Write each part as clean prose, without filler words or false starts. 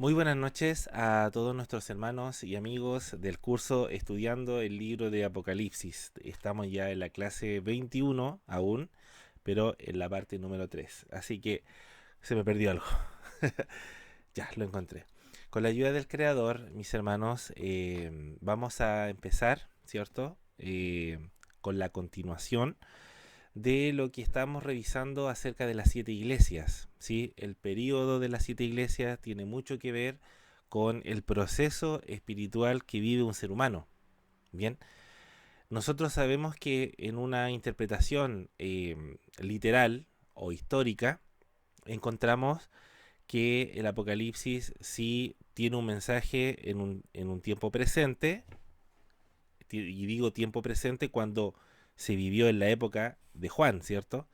Muy buenas noches a todos nuestros hermanos y amigos del curso estudiando el libro de Apocalipsis. Estamos ya en la clase 21 aún, pero en la parte número 3. Así que se me perdió algo. Ya, lo encontré. Con la ayuda del creador, mis hermanos, vamos a empezar, ¿cierto? Con la continuación de lo que estamos revisando acerca de las siete iglesias, ¿sí? El periodo de las siete iglesias tiene mucho que ver con el proceso espiritual que vive un ser humano. Bien, nosotros sabemos que en una interpretación literal o histórica encontramos que el Apocalipsis sí tiene un mensaje en un tiempo presente, y digo tiempo presente cuando se vivió en la época de Juan, ¿cierto?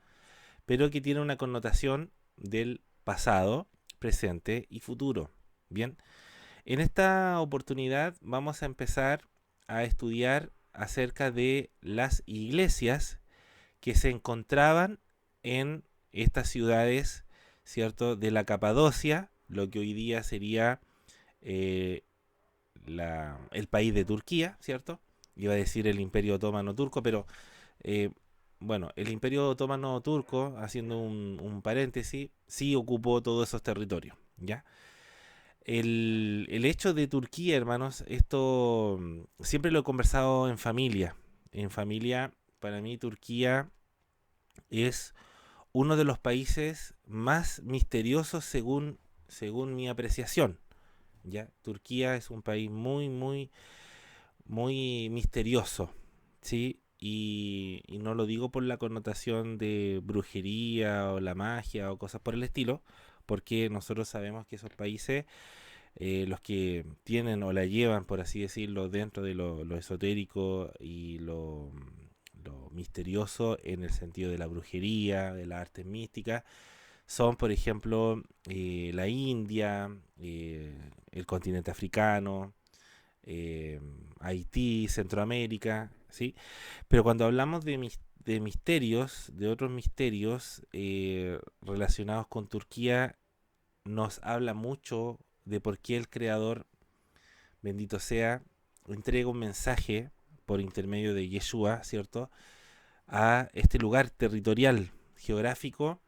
Pero que tiene una connotación del pasado, presente y futuro. Bien, en esta oportunidad vamos a empezar a estudiar acerca de las iglesias que se encontraban en estas ciudades, ¿cierto? De la Capadocia, lo que hoy día sería eh, el país de Turquía, ¿cierto? Iba a decir el Imperio Otomano Turco, pero eh, bueno, el Imperio Otomano Turco, haciendo un paréntesis, sí ocupó todos esos territorios, ¿ya? El hecho de Turquía, hermanos, esto siempre lo he conversado en familia. En familia, para mí Turquía es uno de los países más misteriosos según mi apreciación, ¿ya? Turquía es un país muy misterioso, ¿sí? Y no lo digo por la connotación de brujería o la magia o cosas por el estilo, porque nosotros sabemos que esos países, los que tienen o la llevan, por así decirlo, dentro de lo esotérico y lo misterioso en el sentido de la brujería, de las artes místicas, son, por ejemplo, la India, el continente africano, eh, Haití, Centroamérica, ¿sí? Pero cuando hablamos de misterios, de otros misterios relacionados con Turquía, nos habla mucho de por qué el Creador, bendito sea, entrega un mensaje por intermedio de Yeshua, ¿cierto? A este lugar territorial, geográfico,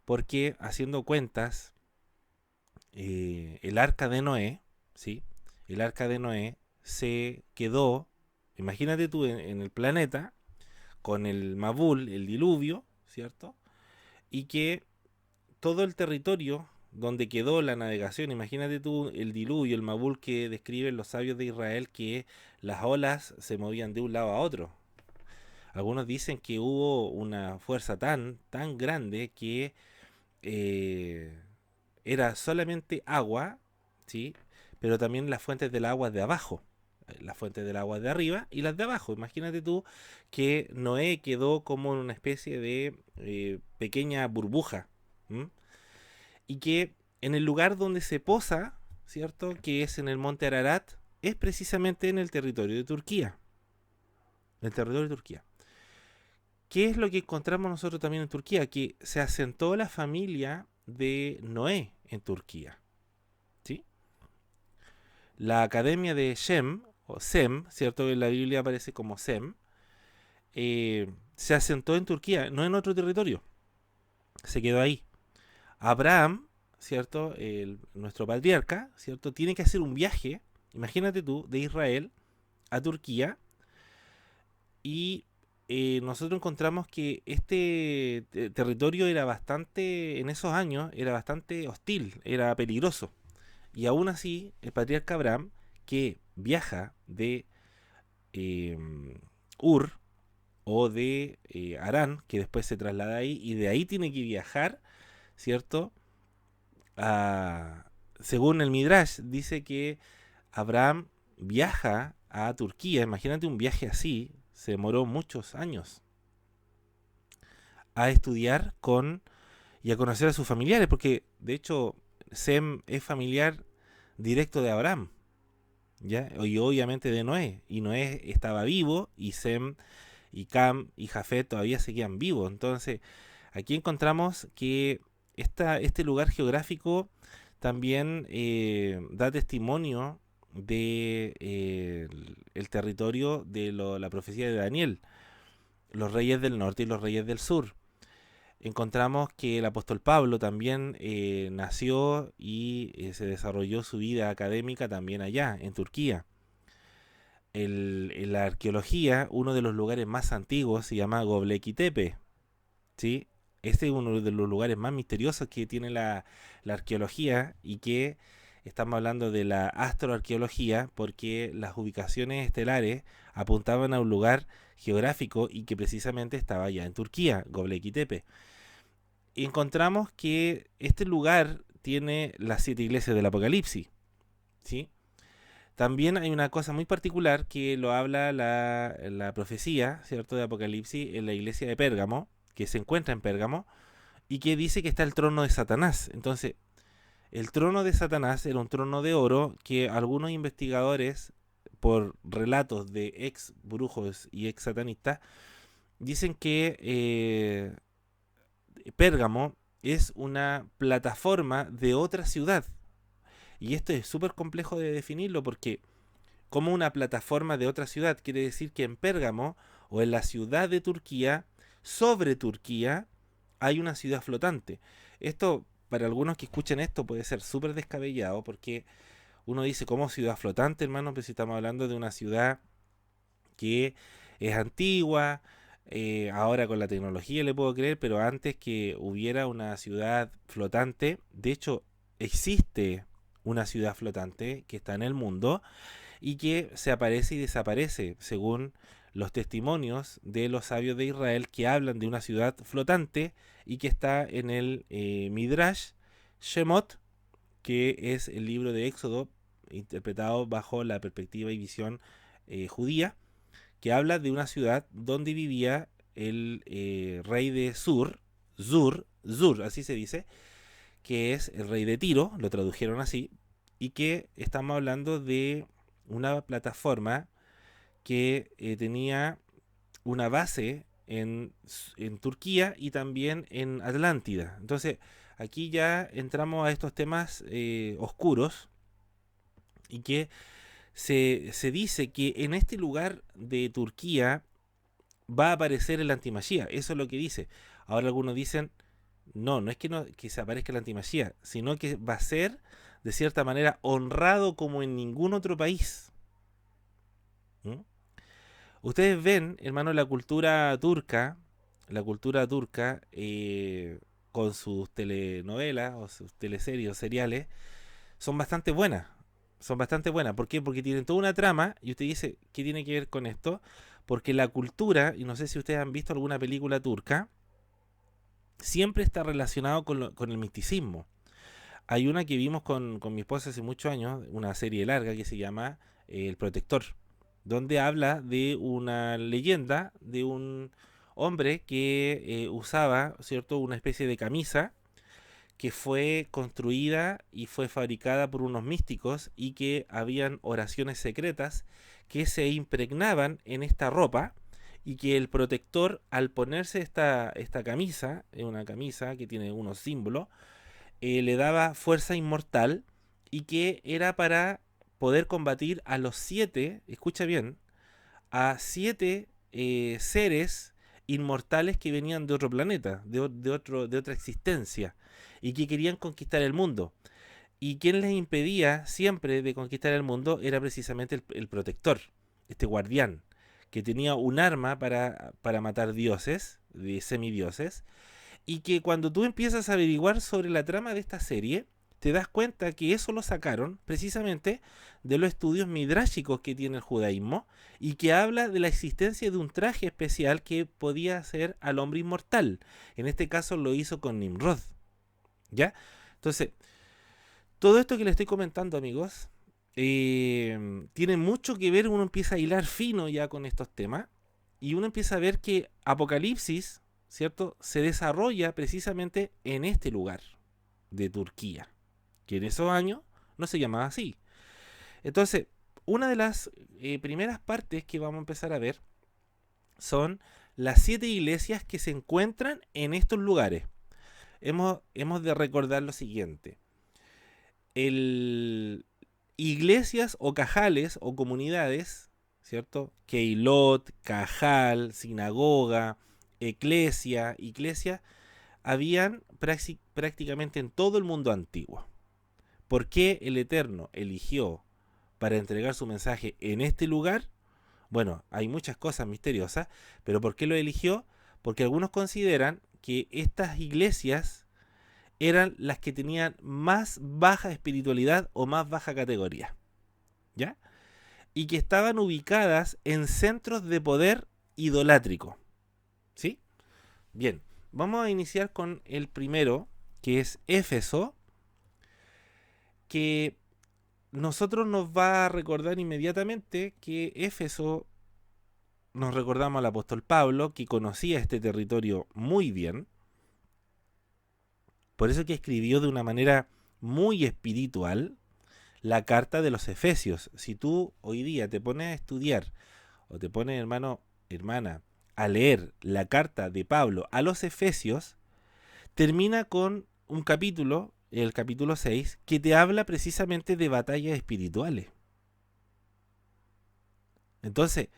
porque haciendo cuentas, el arca de Noé, ¿sí? El arca de Noé se quedó, imagínate tú, en el planeta, con el Mabul, el diluvio, ¿cierto? Y que todo el territorio donde quedó la navegación, imagínate tú el diluvio, el Mabul que describen los sabios de Israel, que las olas se movían de un lado a otro. Algunos dicen que hubo una fuerza tan grande que eh, era solamente agua, ¿sí? Pero también las fuentes del agua de abajo, las fuentes del agua de arriba y las de abajo. Imagínate tú que Noé quedó como en una especie de pequeña burbuja, ¿m? Y que en el lugar donde se posa, ¿cierto? Que es en el monte Ararat, es precisamente en el territorio de Turquía. El territorio de Turquía. ¿Qué es lo que encontramos nosotros también en Turquía? Que se asentó la familia de Noé en Turquía. ¿Sí? La academia de Shem, o Sem, ¿cierto? En la Biblia aparece como Sem, se asentó en Turquía, no en otro territorio, se quedó ahí. Abraham, ¿cierto? Nuestro patriarca, ¿cierto? Tiene que hacer un viaje, imagínate tú, de Israel a Turquía, y nosotros encontramos que este territorio era bastante, en esos años, era bastante hostil, era peligroso. Y aún así, el patriarca Abraham, que viaja de eh, Ur o de Arán, que después se traslada ahí, y de ahí tiene que viajar, ¿cierto? A, según el Midrash, dice que Abraham viaja a Turquía, imagínate un viaje así, se demoró muchos años, a estudiar con y a conocer a sus familiares, porque de hecho Sem es familiar directo de Abraham, ¿ya? Y obviamente de Noé, y Noé estaba vivo, y Sem y Cam y Jafet todavía seguían vivos. Entonces, aquí encontramos que este lugar geográfico también da testimonio de el territorio de la profecía de Daniel, los reyes del norte y los reyes del sur. Encontramos que el apóstol Pablo también nació y se desarrolló su vida académica también allá, en Turquía. En la arqueología, uno de los lugares más antiguos se llama Göbekli Tepe, ¿sí? Este es uno de los lugares más misteriosos que tiene la arqueología, y que estamos hablando de la astroarqueología porque las ubicaciones estelares apuntaban a un lugar geográfico y que precisamente estaba allá en Turquía, Göbekli Tepe. Y encontramos que este lugar tiene las 7 iglesias del Apocalipsis, ¿sí? También hay una cosa muy particular que lo habla la profecía, ¿cierto?, de Apocalipsis en la iglesia de Pérgamo, que se encuentra en Pérgamo, y que dice que está el trono de Satanás. Entonces, el trono de Satanás era un trono de oro que algunos investigadores, por relatos de ex brujos y ex satanistas, dicen que Pérgamo es una plataforma de otra ciudad. Y esto es súper complejo de definirlo porque como una plataforma de otra ciudad quiere decir que en Pérgamo o en la ciudad de Turquía, sobre Turquía, hay una ciudad flotante. Esto, para algunos que escuchen esto, puede ser súper descabellado porque uno dice, ¿cómo ciudad flotante, hermano? Pues si estamos hablando de una ciudad que es antigua, ahora con la tecnología le puedo creer, pero antes que hubiera una ciudad flotante, de hecho existe una ciudad flotante que está en el mundo y que se aparece y desaparece según los testimonios de los sabios de Israel, que hablan de una ciudad flotante y que está en el Midrash Shemot, que es el libro de Éxodo interpretado bajo la perspectiva y visión judía, que habla de una ciudad donde vivía el rey de Zur, así se dice, que es el rey de Tiro, lo tradujeron así, y que estamos hablando de una plataforma que tenía una base en Turquía y también en Atlántida. Entonces, aquí ya entramos a estos temas oscuros, y que se dice que en este lugar de Turquía va a aparecer el antimachía. Eso es lo que dice. Ahora algunos dicen, no es que, que se aparezca el antimachía, sino que va a ser de cierta manera honrado como en ningún otro país. ¿Mm? Ustedes ven, hermano, la cultura turca con sus telenovelas o sus teleseries o seriales, son bastante buenas. Son bastante buenas. ¿Por qué? Porque tienen toda una trama y usted dice, ¿qué tiene que ver con esto? Porque la cultura, y no sé si ustedes han visto alguna película turca, siempre está relacionado con el misticismo. Hay una que vimos con mi esposa hace muchos años, una serie larga que se llama El Protector, donde habla de una leyenda de un hombre que usaba, ¿cierto?, una especie de camisa que fue construida y fue fabricada por unos místicos, y que habían oraciones secretas que se impregnaban en esta ropa, y que el protector, al ponerse esta camisa, es una camisa que tiene unos símbolos, le daba fuerza inmortal, y que era para poder combatir a los 7, escucha bien, a 7 seres inmortales que venían de otro planeta, de otra existencia, y que querían conquistar el mundo. Y quien les impedía siempre de conquistar el mundo era precisamente el protector, este guardián, que tenía un arma para matar dioses, de semidioses, y que cuando tú empiezas a averiguar sobre la trama de esta serie, te das cuenta que eso lo sacaron precisamente de los estudios midráshicos que tiene el judaísmo, y que habla de la existencia de un traje especial que podía hacer al hombre inmortal. En este caso lo hizo con Nimrod. ¿Ya? Entonces, todo esto que le estoy comentando, amigos, tiene mucho que ver. Uno empieza a hilar fino ya con estos temas, y uno empieza a ver que Apocalipsis, ¿cierto?, se desarrolla precisamente en este lugar de Turquía, que en esos años no se llamaba así. Entonces, una de las primeras partes que vamos a empezar a ver son las 7 iglesias que se encuentran en estos lugares. Hemos de recordar lo siguiente. iglesias o cajales o comunidades, ¿cierto? Keilot, cajal, sinagoga, iglesia, habían prácticamente en todo el mundo antiguo. ¿Por qué el Eterno eligió para entregar su mensaje en este lugar? Bueno, hay muchas cosas misteriosas, pero ¿por qué lo eligió? Porque algunos consideran que estas iglesias eran las que tenían más baja espiritualidad o más baja categoría, ¿ya? Y que estaban ubicadas en centros de poder idolátrico, ¿sí? Bien, vamos a iniciar con el primero, que es Éfeso, que nosotros nos va a recordar inmediatamente que Éfeso, nos recordamos al apóstol Pablo, que conocía este territorio muy bien, por eso que escribió de una manera muy espiritual la carta de los Efesios. Si tú hoy día te pones a estudiar, o te pones, hermano, hermana, a leer la carta de Pablo a los Efesios, termina con un capítulo, el capítulo 6, que te habla precisamente de batallas espirituales. Entonces,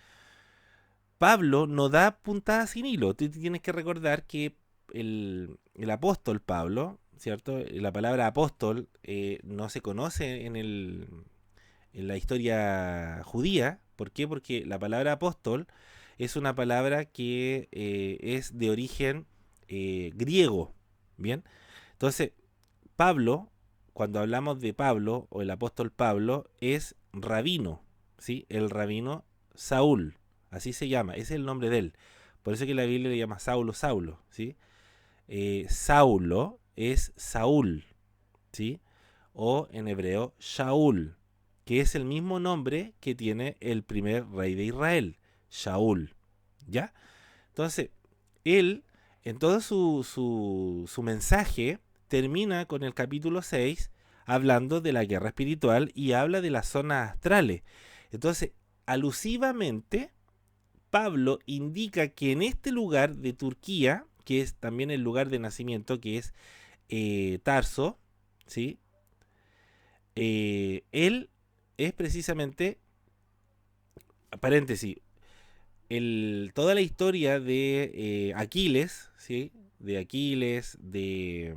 Pablo no da puntadas sin hilo. Tú tienes que recordar que el apóstol Pablo, ¿cierto? La palabra apóstol no se conoce en la historia judía. ¿Por qué? Porque la palabra apóstol es una palabra que es de origen griego. Bien, entonces Pablo, cuando hablamos de Pablo o el apóstol Pablo, es rabino, ¿sí? El rabino Saúl, así se llama, ese es el nombre de él. Por eso que la Biblia le llama Saulo, Saulo, ¿sí? Saulo es Saúl, ¿sí? O en hebreo Shaul, que es el mismo nombre que tiene el primer rey de Israel, Shaul, ¿ya? Entonces, él, en todo su mensaje, termina con el capítulo 6 hablando de la guerra espiritual y habla de las zonas astrales. Entonces, alusivamente, Pablo indica que en este lugar de Turquía, que es también el lugar de nacimiento, que es Tarso, ¿sí? Él es precisamente, paréntesis, toda la historia de Aquiles, ¿sí? De Aquiles, de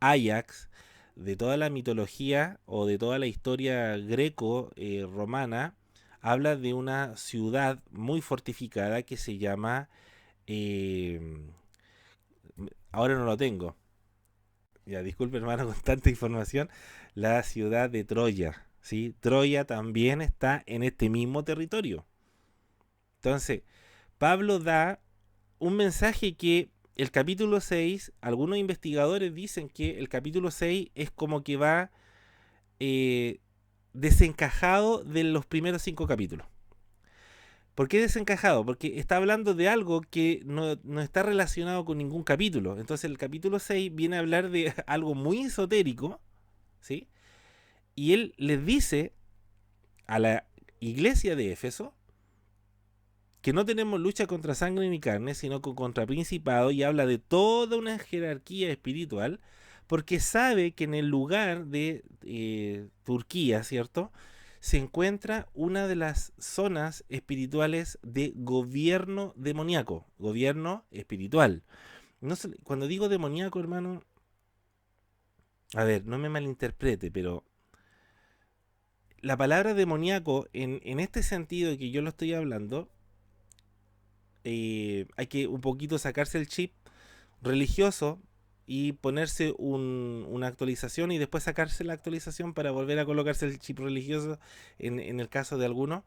Ajax, de toda la mitología o de toda la historia greco-romana, habla de una ciudad muy fortificada que se llama, eh, ahora no lo tengo, ya disculpe hermano con tanta información, la ciudad de Troya, ¿sí? Troya también está en este mismo territorio. Entonces, Pablo da un mensaje que el capítulo 6, algunos investigadores dicen que el capítulo 6 es como que va eh, desencajado de los primeros 5 capítulos. ¿Por qué desencajado? Porque está hablando de algo que no está relacionado con ningún capítulo. Entonces el capítulo 6 viene a hablar de algo muy esotérico, ¿sí? Y él les dice a la iglesia de Éfeso que no tenemos lucha contra sangre ni carne, sino contra principados, y habla de toda una jerarquía espiritual, porque sabe que en el lugar de Turquía, ¿cierto? Se encuentra una de las zonas espirituales de gobierno demoníaco, gobierno espiritual. No sé, cuando digo demoníaco, hermano, a ver, no me malinterprete, pero la palabra demoníaco, en este sentido que yo lo estoy hablando, hay que un poquito sacarse el chip religioso y ponerse una actualización y después sacarse la actualización para volver a colocarse el chip religioso en el caso de algunos.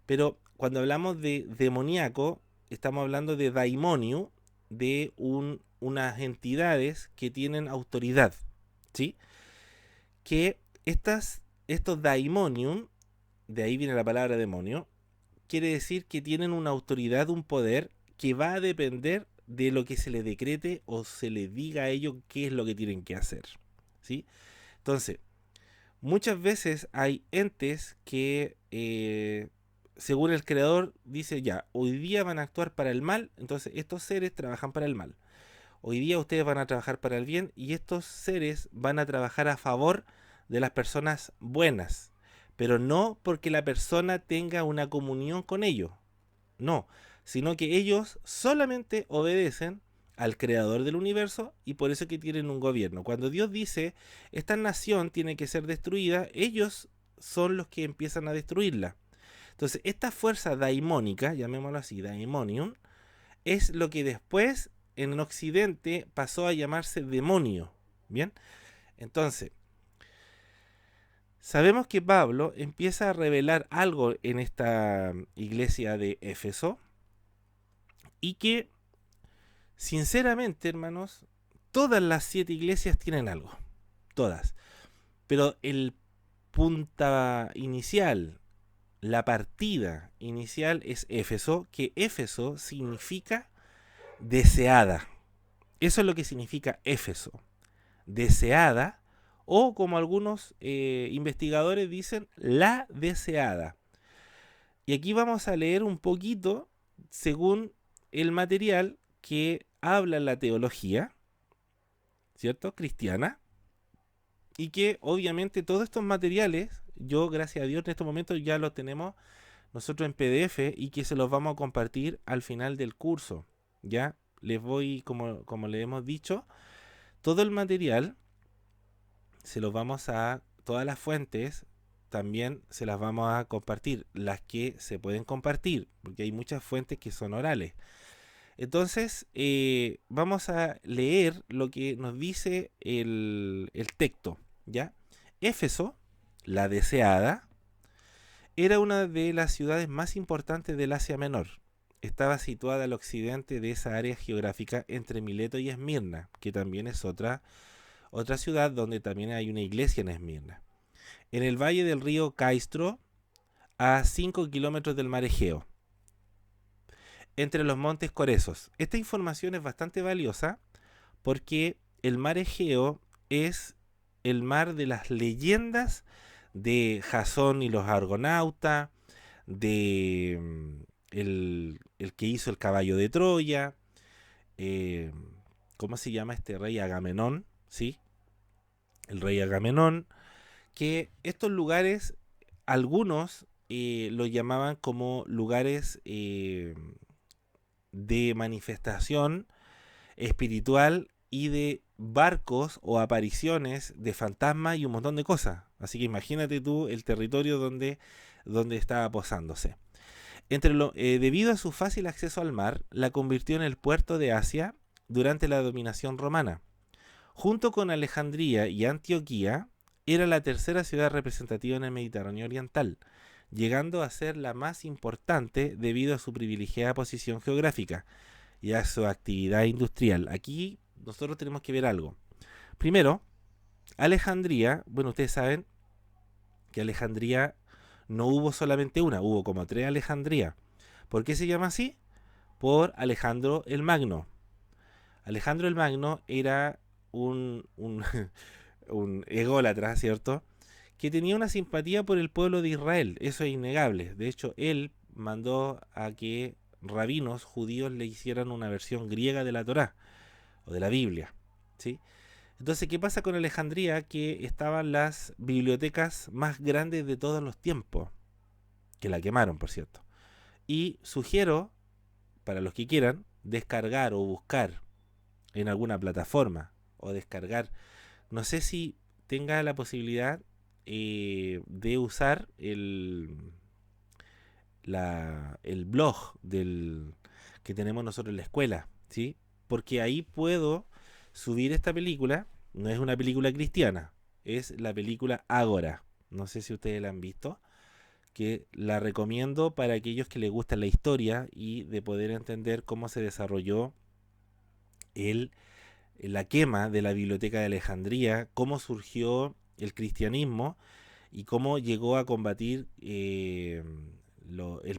Pero cuando hablamos de demoníaco, estamos hablando de daimoniu, de unas entidades que tienen autoridad, ¿sí? Que estos daimonium, de ahí viene la palabra demonio, quiere decir que tienen una autoridad, un poder que va a depender de lo que se les decrete o se les diga a ellos qué es lo que tienen que hacer, ¿sí? Entonces, muchas veces hay entes que, según el creador, dice ya, hoy día van a actuar para el mal, entonces estos seres trabajan para el mal. Hoy día ustedes van a trabajar para el bien y estos seres van a trabajar a favor de las personas buenas, pero no porque la persona tenga una comunión con ellos, no, sino que ellos solamente obedecen al creador del universo y por eso que tienen un gobierno. Cuando Dios dice, esta nación tiene que ser destruida, ellos son los que empiezan a destruirla. Entonces, esta fuerza daimónica, llamémoslo así, daimonium, es lo que después en Occidente pasó a llamarse demonio. ¿Bien? Entonces, sabemos que Pablo empieza a revelar algo en esta iglesia de Éfeso y que, sinceramente, hermanos, todas las 7 iglesias tienen algo. Todas. Pero el punta inicial, la partida inicial es Éfeso, que Éfeso significa deseada. Eso es lo que significa Éfeso. Deseada, o como algunos investigadores dicen, la deseada. Y aquí vamos a leer un poquito según el material que habla la teología, ¿cierto? Cristiana, y que obviamente todos estos materiales, yo gracias a Dios en estos momentos ya los tenemos nosotros en PDF y que se los vamos a compartir al final del curso. Ya les voy, como le hemos dicho, todo el material se los vamos a, todas las fuentes también se las vamos a compartir, las que se pueden compartir, porque hay muchas fuentes que son orales. Entonces, vamos a leer lo que nos dice el texto, ¿ya? Éfeso, la deseada, era una de las ciudades más importantes del Asia Menor. Estaba situada al occidente de esa área geográfica entre Mileto y Esmirna, que también es otra ciudad donde también hay una iglesia en Esmirna. En el valle del río Caistro, a 5 kilómetros del mar Egeo, entre los montes Corezos. Esta información es bastante valiosa porque el mar Egeo es el mar de las leyendas de Jasón y los argonautas, de el que hizo el caballo de Troya, eh, ¿cómo se llama este rey? Agamenón, ¿sí? El rey Agamenón, que estos lugares, algunos lo llamaban como lugares de manifestación espiritual y de barcos o apariciones de fantasmas y un montón de cosas. Así que imagínate tú el territorio donde estaba posándose. Debido a su fácil acceso al mar, la convirtió en el puerto de Asia durante la dominación romana. Junto con Alejandría y Antioquía, era la tercera ciudad representativa en el Mediterráneo oriental, llegando a ser la más importante debido a su privilegiada posición geográfica y a su actividad industrial. Aquí nosotros tenemos que ver algo. Primero, Alejandría, bueno, ustedes saben que Alejandría no hubo solamente una, hubo como 3 Alejandría. ¿Por qué se llama así? Por Alejandro el Magno. Alejandro el Magno era un ególatra, ¿cierto? Que tenía una simpatía por el pueblo de Israel, eso es innegable. De hecho, él mandó a que rabinos judíos le hicieran una versión griega de la Torá o de la Biblia, ¿sí? Entonces, ¿qué pasa con Alejandría? Que estaban las bibliotecas más grandes de todos los tiempos, que la quemaron, por cierto. Y sugiero, para los que quieran, descargar o buscar en alguna plataforma o descargar, no sé si tenga la posibilidad de usar el blog que tenemos nosotros en la escuela, ¿sí? Porque ahí puedo subir esta película. No es una película cristiana, es la película Ágora. No sé si ustedes la han visto, que la recomiendo para aquellos que les gusta la historia y de poder entender cómo se desarrolló la quema de la biblioteca de Alejandría, cómo surgió el cristianismo y cómo llegó a combatir el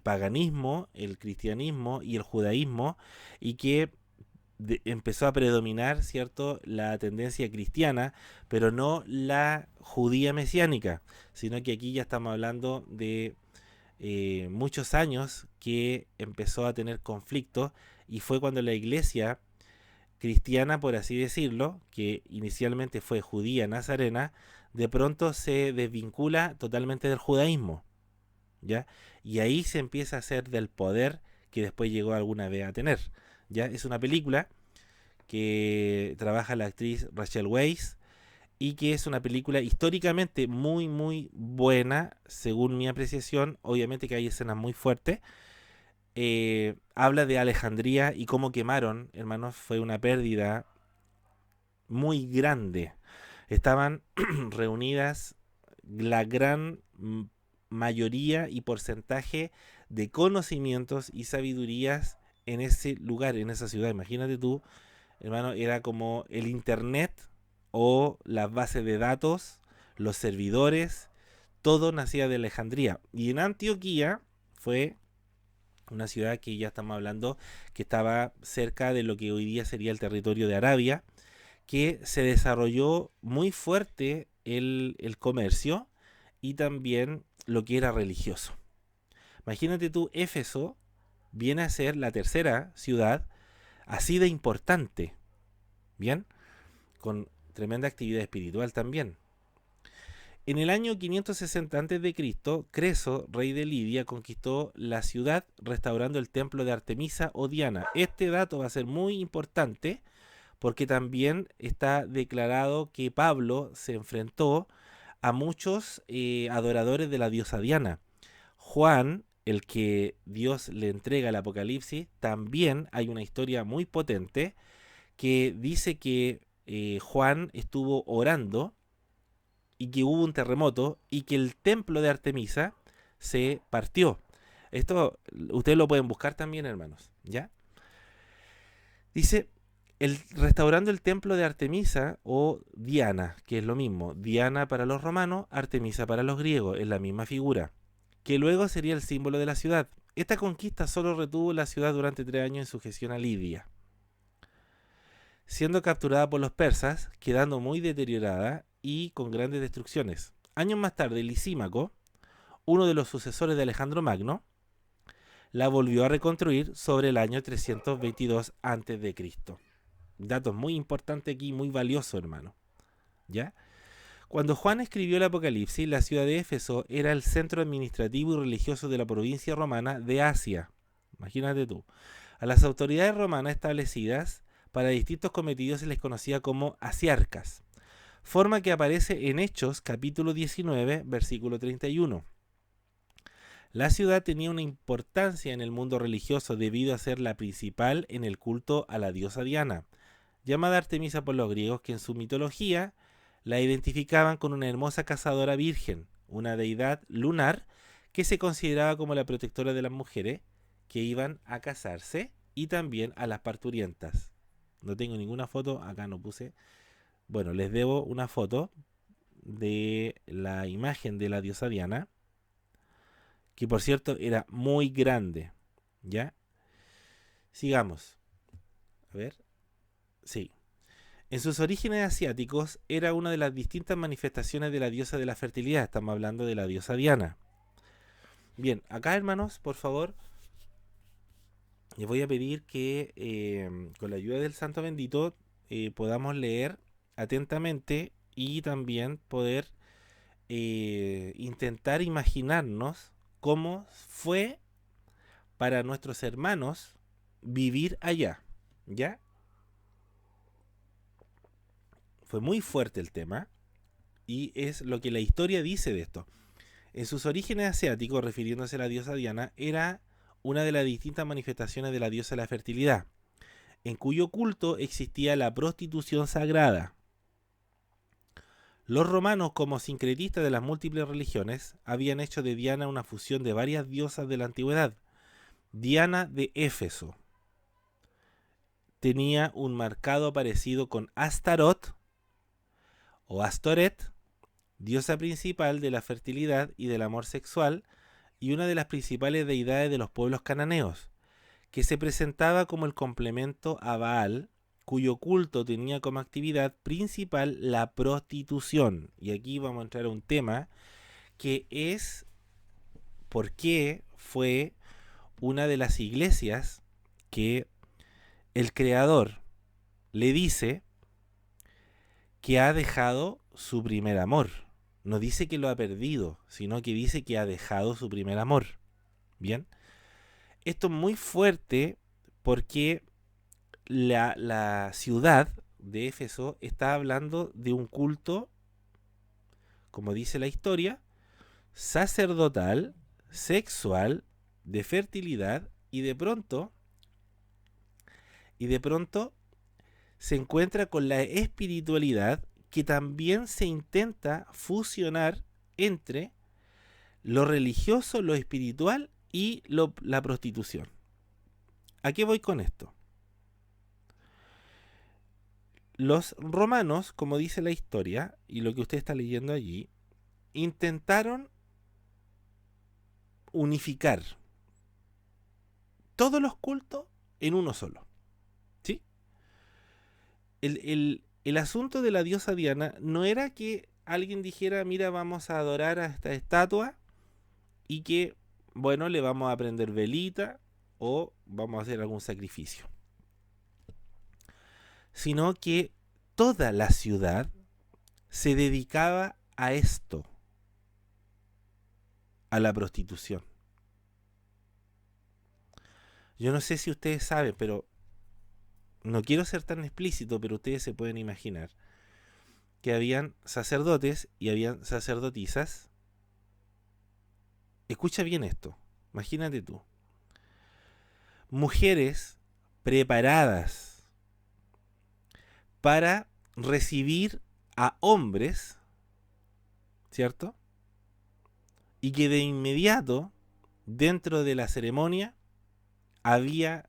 paganismo, el cristianismo y el judaísmo, y que empezó a predominar, ¿cierto?, la tendencia cristiana, pero no la judía mesiánica, sino que aquí ya estamos hablando de muchos años que empezó a tener conflictos, y fue cuando la iglesia cristiana, por así decirlo, que inicialmente fue judía nazarena, de pronto se desvincula totalmente del judaísmo, ¿ya? Y ahí se empieza a hacer del poder que después llegó alguna vez a tener, ¿ya? Es una película que trabaja la actriz Rachel Weisz y que es una película históricamente muy muy buena, según mi apreciación. Obviamente que hay escenas muy fuertes. Habla de Alejandría y cómo quemaron, hermanos, fue una pérdida muy grande. Estaban reunidas la gran mayoría y porcentaje de conocimientos y sabidurías en ese lugar, en esa ciudad. Imagínate tú, hermano, era como el internet o las bases de datos, los servidores, todo nacía de Alejandría. Y en Antioquía fue una ciudad que ya estamos hablando que estaba cerca de lo que hoy día sería el territorio de Arabia, que se desarrolló muy fuerte el comercio y también lo que era religioso. Imagínate tú, Éfeso viene a ser la tercera ciudad así de importante, ¿bien? Con tremenda actividad espiritual también. En el año 560 a.C., Creso, rey de Lidia, conquistó la ciudad restaurando el templo de Artemisa o Diana. Este dato va a ser muy importante porque también está declarado que Pablo se enfrentó a muchos adoradores de la diosa Diana. Juan, el que Dios le entrega el Apocalipsis, también hay una historia muy potente que dice que Juan estuvo orando y que hubo un terremoto y que el templo de Artemisa se partió. Esto ustedes lo pueden buscar también, hermanos, ¿ya? Dice, restaurando el templo de Artemisa o Diana, que es lo mismo, Diana para los romanos, Artemisa para los griegos, es la misma figura, que luego sería el símbolo de la ciudad. Esta conquista solo retuvo la ciudad durante 3 años en sujeción a Lidia, siendo capturada por los persas, quedando muy deteriorada y con grandes destrucciones. Años más tarde, Lisímaco, uno de los sucesores de Alejandro Magno, la volvió a reconstruir sobre el año 322 a.C. Datos muy importantes aquí, muy valiosos, hermano. ¿Ya? Cuando Juan escribió el Apocalipsis, la ciudad de Éfeso era el centro administrativo y religioso de la provincia romana de Asia. Imagínate tú. A las autoridades romanas establecidas para distintos cometidos se les conocía como asiarcas, forma que aparece en Hechos capítulo 19, versículo 31. La ciudad tenía una importancia en el mundo religioso debido a ser la principal en el culto a la diosa Diana, llamada Artemisa por los griegos, que en su mitología la identificaban con una hermosa cazadora virgen, una deidad lunar que se consideraba como la protectora de las mujeres que iban a casarse y también a las parturientas. No tengo ninguna foto, acá no puse. Bueno, les debo una foto de la imagen de la diosa Diana, que por cierto era muy grande. ¿Ya? Sigamos. A ver. Sí. En sus orígenes asiáticos era una de las distintas manifestaciones de la diosa de la fertilidad. Estamos hablando de la diosa Diana. Bien, acá hermanos, por favor, les voy a pedir que con la ayuda del Santo Bendito podamos leer atentamente y también poder intentar imaginarnos cómo fue para nuestros hermanos vivir allá, ¿ya? Fue muy fuerte el tema y es lo que la historia dice de esto. En sus orígenes asiáticos, refiriéndose a la diosa Diana, era una de las distintas manifestaciones de la diosa de la fertilidad, en cuyo culto existía la prostitución sagrada. Los romanos, como sincretistas de las múltiples religiones, habían hecho de Diana una fusión de varias diosas de la antigüedad. Diana de Éfeso tenía un marcado parecido con Astarot o Astoret, diosa principal de la fertilidad y del amor sexual y una de las principales deidades de los pueblos cananeos, que se presentaba como el complemento a Baal, cuyo culto tenía como actividad principal la prostitución. Y aquí vamos a entrar a un tema que es por qué fue una de las iglesias que el Creador le dice que ha dejado su primer amor. No dice que lo ha perdido, sino que dice que ha dejado su primer amor. Bien, esto es muy fuerte porque la ciudad de Éfeso está hablando de un culto, como dice la historia, sacerdotal, sexual, de fertilidad, y de pronto se encuentra con la espiritualidad que también se intenta fusionar entre lo religioso, lo espiritual y la prostitución. ¿A qué voy con esto? Los romanos, como dice la historia, y lo que usted está leyendo allí, intentaron unificar todos los cultos en uno solo. ¿Sí? El asunto de la diosa Diana no era que alguien dijera, mira, vamos a adorar a esta estatua y que, bueno, le vamos a prender velita o vamos a hacer algún sacrificio. Sino que toda la ciudad se dedicaba a esto, a la prostitución. Yo no sé si ustedes saben, pero no quiero ser tan explícito, pero ustedes se pueden imaginar que habían sacerdotes y habían sacerdotisas. Escucha bien esto, imagínate tú. Mujeres preparadas para recibir a hombres, ¿cierto? Y que de inmediato, dentro de la ceremonia, había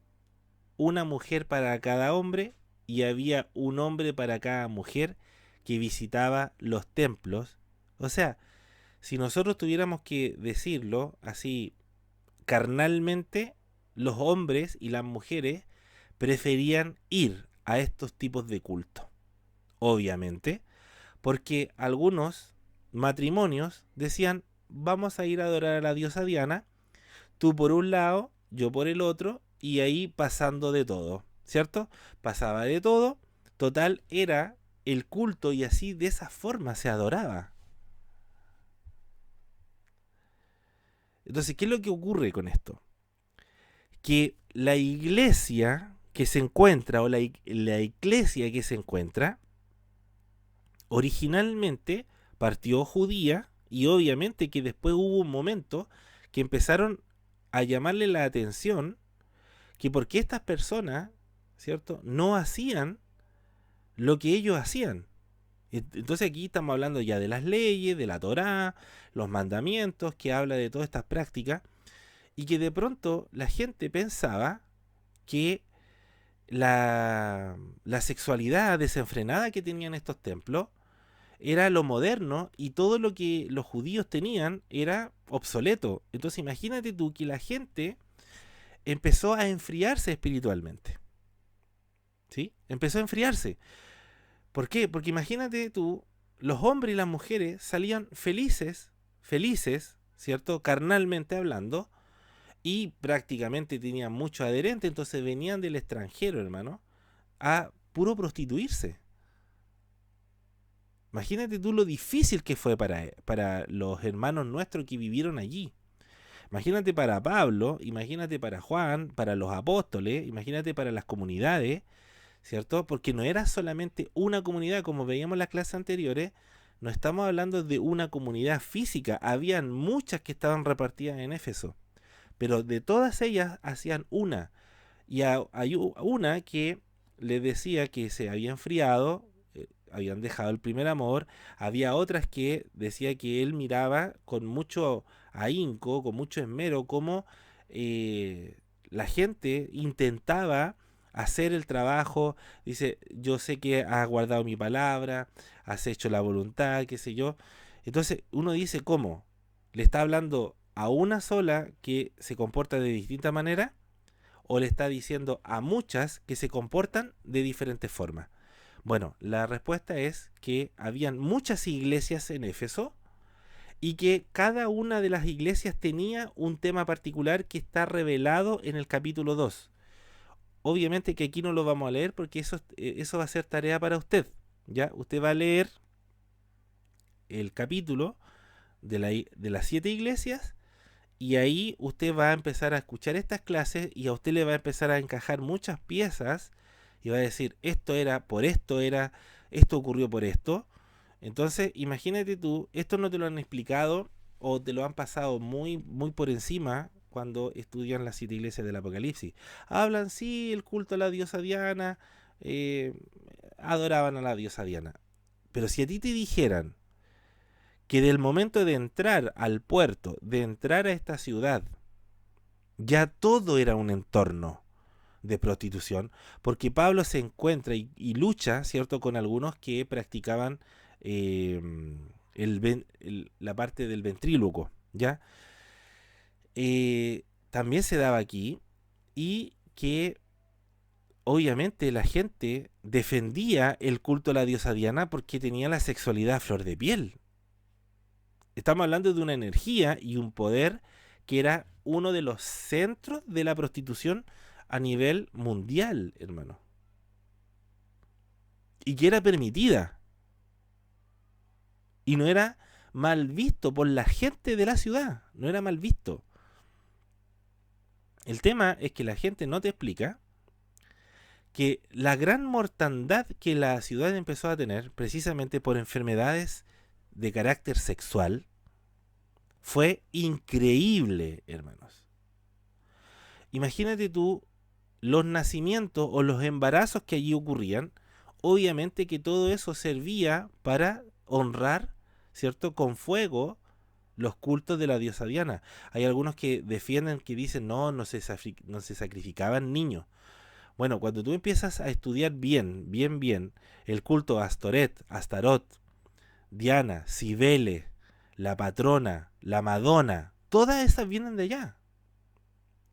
una mujer para cada hombre y había un hombre para cada mujer que visitaba los templos. O sea, si nosotros tuviéramos que decirlo así carnalmente, los hombres y las mujeres preferían ir a estos tipos de culto. Obviamente, porque algunos matrimonios decían, vamos a ir a adorar a la diosa Diana, tú por un lado, yo por el otro, y ahí pasando de todo, ¿cierto? Pasaba de todo, total era el culto y así de esa forma se adoraba. Entonces, ¿qué es lo que ocurre con esto? Que la iglesia que se encuentra, o la iglesia que se encuentra, originalmente partió judía, y obviamente que después hubo un momento que empezaron a llamarle la atención que por qué estas personas, ¿cierto?, no hacían lo que ellos hacían. Entonces aquí estamos hablando ya de las leyes, de la Torá, los mandamientos, que habla de todas estas prácticas, y que de pronto la gente pensaba que la sexualidad desenfrenada que tenían estos templos era lo moderno y todo lo que los judíos tenían era obsoleto. Entonces imagínate tú que la gente empezó a enfriarse espiritualmente. ¿Sí? Empezó a enfriarse. ¿Por qué? Porque imagínate tú, los hombres y las mujeres salían felices, ¿cierto? Carnalmente hablando, y prácticamente tenían mucho adherente, entonces venían del extranjero, hermano, a puro prostituirse. Imagínate tú lo difícil que fue para los hermanos nuestros que vivieron allí. Imagínate para Pablo, imagínate para Juan, para los apóstoles, imagínate para las comunidades, ¿cierto? Porque no era solamente una comunidad, como veíamos en las clases anteriores, no estamos hablando de una comunidad física, habían muchas que estaban repartidas en Éfeso, pero de todas ellas hacían una, y hay una que les decía que se había enfriado, habían dejado el primer amor, había otras que decía que él miraba con mucho ahínco, con mucho esmero, como la gente intentaba hacer el trabajo, dice, yo sé que has guardado mi palabra, has hecho la voluntad, qué sé yo. Entonces uno dice, ¿cómo? ¿Le está hablando a una sola que se comporta de distinta manera? ¿O le está diciendo a muchas que se comportan de diferentes formas? Bueno, la respuesta es que habían muchas iglesias en Éfeso y que cada una de las iglesias tenía un tema particular que está revelado en el capítulo 2. Obviamente que aquí no lo vamos a leer porque eso va a ser tarea para usted. ¿Ya? Usted va a leer el capítulo de las 7 iglesias, y ahí usted va a empezar a escuchar estas clases y a usted le va a empezar a encajar muchas piezas y va a decir, esto ocurrió por esto. Entonces, imagínate tú, esto no te lo han explicado o te lo han pasado muy, muy por encima cuando estudian las 7 iglesias del Apocalipsis. Hablan, sí, el culto a la diosa Diana, eh, adoraban a la diosa Diana. Pero si a ti te dijeran que del momento de entrar al puerto, de entrar a esta ciudad, ya todo era un entorno de prostitución, porque Pablo se encuentra y lucha, ¿cierto?, con algunos que practicaban eh, la parte del ventríloco, ¿ya? También se daba aquí, y que obviamente la gente defendía el culto a la diosa Diana porque tenía la sexualidad a flor de piel. Estamos hablando de una energía y un poder que era uno de los centros de la prostitución a nivel mundial, hermano. Y que era permitida. Y no era mal visto por la gente de la ciudad. No era mal visto. El tema es que la gente no te explica que la gran mortandad que la ciudad empezó a tener, precisamente por enfermedades de carácter sexual, fue increíble, hermanos. Imagínate tú los nacimientos o los embarazos que allí ocurrían. Obviamente que todo eso servía para honrar, ¿cierto?, con fuego los cultos de la diosa Diana. Hay algunos que defienden, que dicen, no se sacrificaban niños. Bueno, cuando tú empiezas a estudiar bien el culto a Astarot, Diana, Cibele, la patrona, la Madonna, todas esas vienen de allá.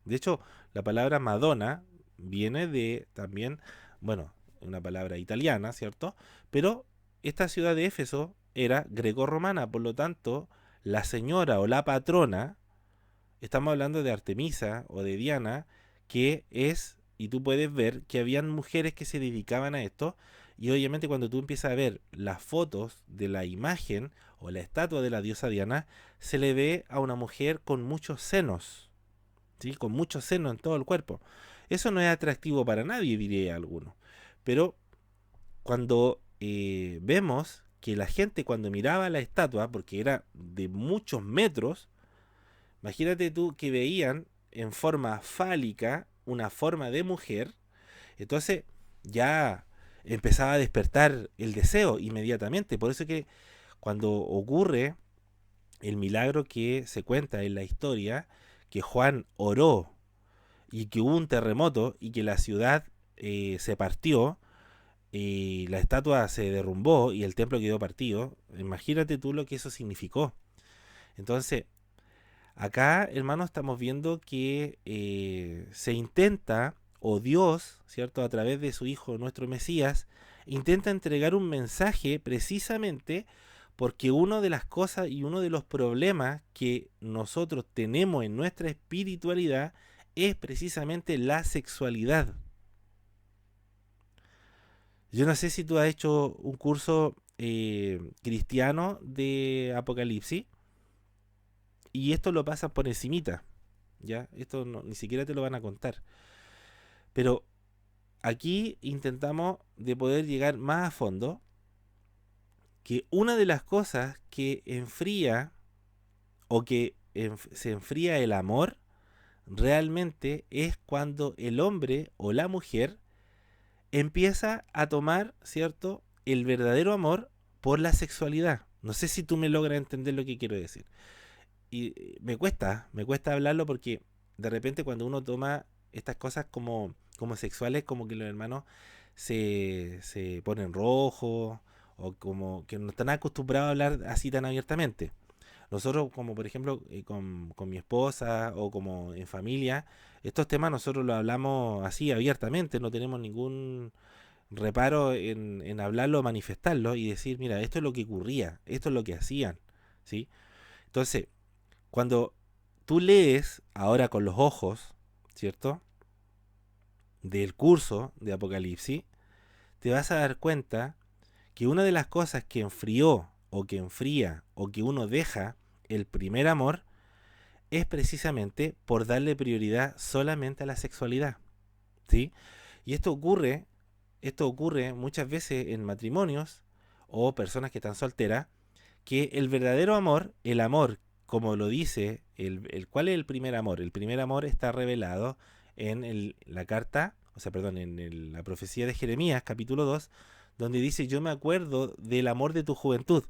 De hecho, la palabra Madonna viene de también, bueno, una palabra italiana, ¿cierto? Pero esta ciudad de Éfeso era greco-romana, por lo tanto, la señora o la patrona, estamos hablando de Artemisa o de Diana, que es, y tú puedes ver que habían mujeres que se dedicaban a esto, y obviamente cuando tú empiezas a ver las fotos de la imagen o la estatua de la diosa Diana, se le ve a una mujer con muchos senos, ¿sí?, con mucho seno en todo el cuerpo. Eso no es atractivo para nadie, diría alguno. Pero cuando vemos que la gente cuando miraba la estatua, porque era de muchos metros, imagínate tú que veían en forma fálica una forma de mujer, entonces ya empezaba a despertar el deseo inmediatamente. Por eso que cuando ocurre el milagro que se cuenta en la historia, que Juan oró y que hubo un terremoto y que la ciudad se partió y la estatua se derrumbó y el templo quedó partido, imagínate tú lo que eso significó. Entonces, acá, hermano, estamos viendo que se intenta, o Dios, ¿cierto?, a través de su Hijo, nuestro Mesías, intenta entregar un mensaje precisamente porque una de las cosas y uno de los problemas que nosotros tenemos en nuestra espiritualidad es precisamente la sexualidad. Yo no sé si tú has hecho un curso cristiano de Apocalipsis y esto lo pasas por encimita, ¿ya? Esto no, ni siquiera te lo van a contar. Pero aquí intentamos de poder llegar más a fondo, que una de las cosas que enfría o que se enfría el amor realmente es cuando el hombre o la mujer empieza a tomar, ¿cierto?, el verdadero amor por la sexualidad. No sé si tú me logras entender lo que quiero decir. Y me cuesta hablarlo porque de repente cuando uno toma estas cosas como sexuales, como que los hermanos se ponen rojos o como que no están acostumbrados a hablar así tan abiertamente. Nosotros, como por ejemplo con mi esposa o como en familia, estos temas nosotros los hablamos así abiertamente, no tenemos ningún reparo en hablarlo, manifestarlo y decir, mira, esto es lo que ocurría, esto es lo que hacían, ¿sí? Entonces, cuando tú lees ahora con los ojos, ¿cierto?, del curso de Apocalipsis, te vas a dar cuenta que una de las cosas que enfrió o que enfría o que uno deja el primer amor es precisamente por darle prioridad solamente a la sexualidad, ¿sí? Y esto ocurre muchas veces en matrimonios o personas que están solteras, que el verdadero amor, el amor, como lo dice, ¿cuál es el primer amor? El primer amor está revelado en la carta, o sea, perdón, en la profecía de Jeremías, capítulo 2, donde dice, yo me acuerdo del amor de tu juventud.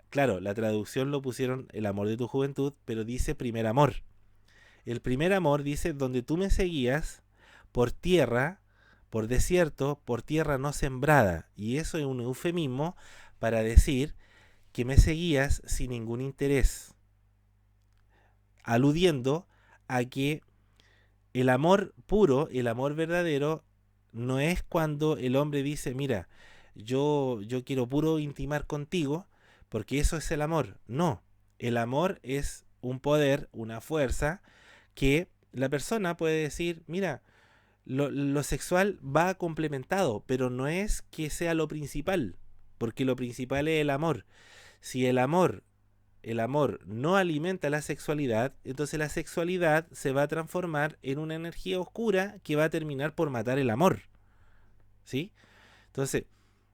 Claro, la traducción lo pusieron el amor de tu juventud, pero dice primer amor. El primer amor dice, donde tú me seguías por tierra, por desierto, por tierra no sembrada. Y eso es un eufemismo para decir que me seguías sin ningún interés, aludiendo a que el amor puro, el amor verdadero, no es cuando el hombre dice, mira, yo quiero puro intimar contigo, porque eso es el amor. No, el amor es un poder, una fuerza, que la persona puede decir, mira, lo sexual va complementado, pero no es que sea lo principal, porque lo principal es el amor. Si el amor no alimenta la sexualidad, entonces la sexualidad se va a transformar en una energía oscura que va a terminar por matar el amor. ¿Sí? Entonces,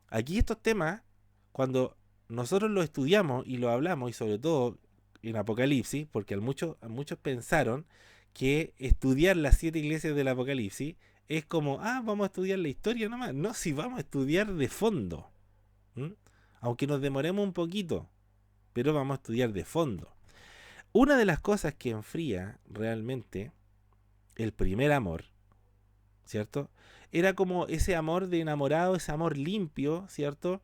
aquí estos temas, cuando nosotros los estudiamos y lo hablamos, y sobre todo en Apocalipsis, porque muchos pensaron que estudiar las 7 iglesias del Apocalipsis es como, vamos a estudiar la historia nomás. No, si vamos a estudiar de fondo. ¿Mm? Aunque nos demoremos un poquito, pero vamos a estudiar de fondo. Una de las cosas que enfría realmente el primer amor, ¿cierto? Era como ese amor de enamorado, ese amor limpio, ¿cierto?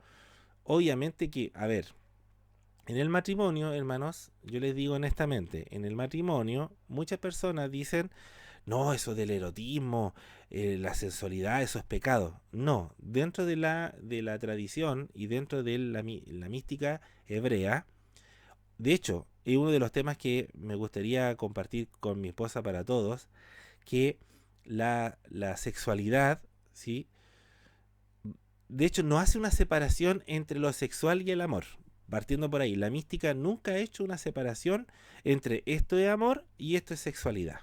Obviamente que, a ver, en el matrimonio, hermanos, yo les digo honestamente, en el matrimonio muchas personas dicen, no, eso del erotismo, la sensualidad, eso es pecado. No, dentro de la tradición y dentro de la mística hebrea, de hecho, es uno de los temas que me gustaría compartir con mi esposa para todos, que la sexualidad, ¿sí? De hecho, no hace una separación entre lo sexual y el amor. Partiendo por ahí, la mística nunca ha hecho una separación entre esto es amor y esto es sexualidad,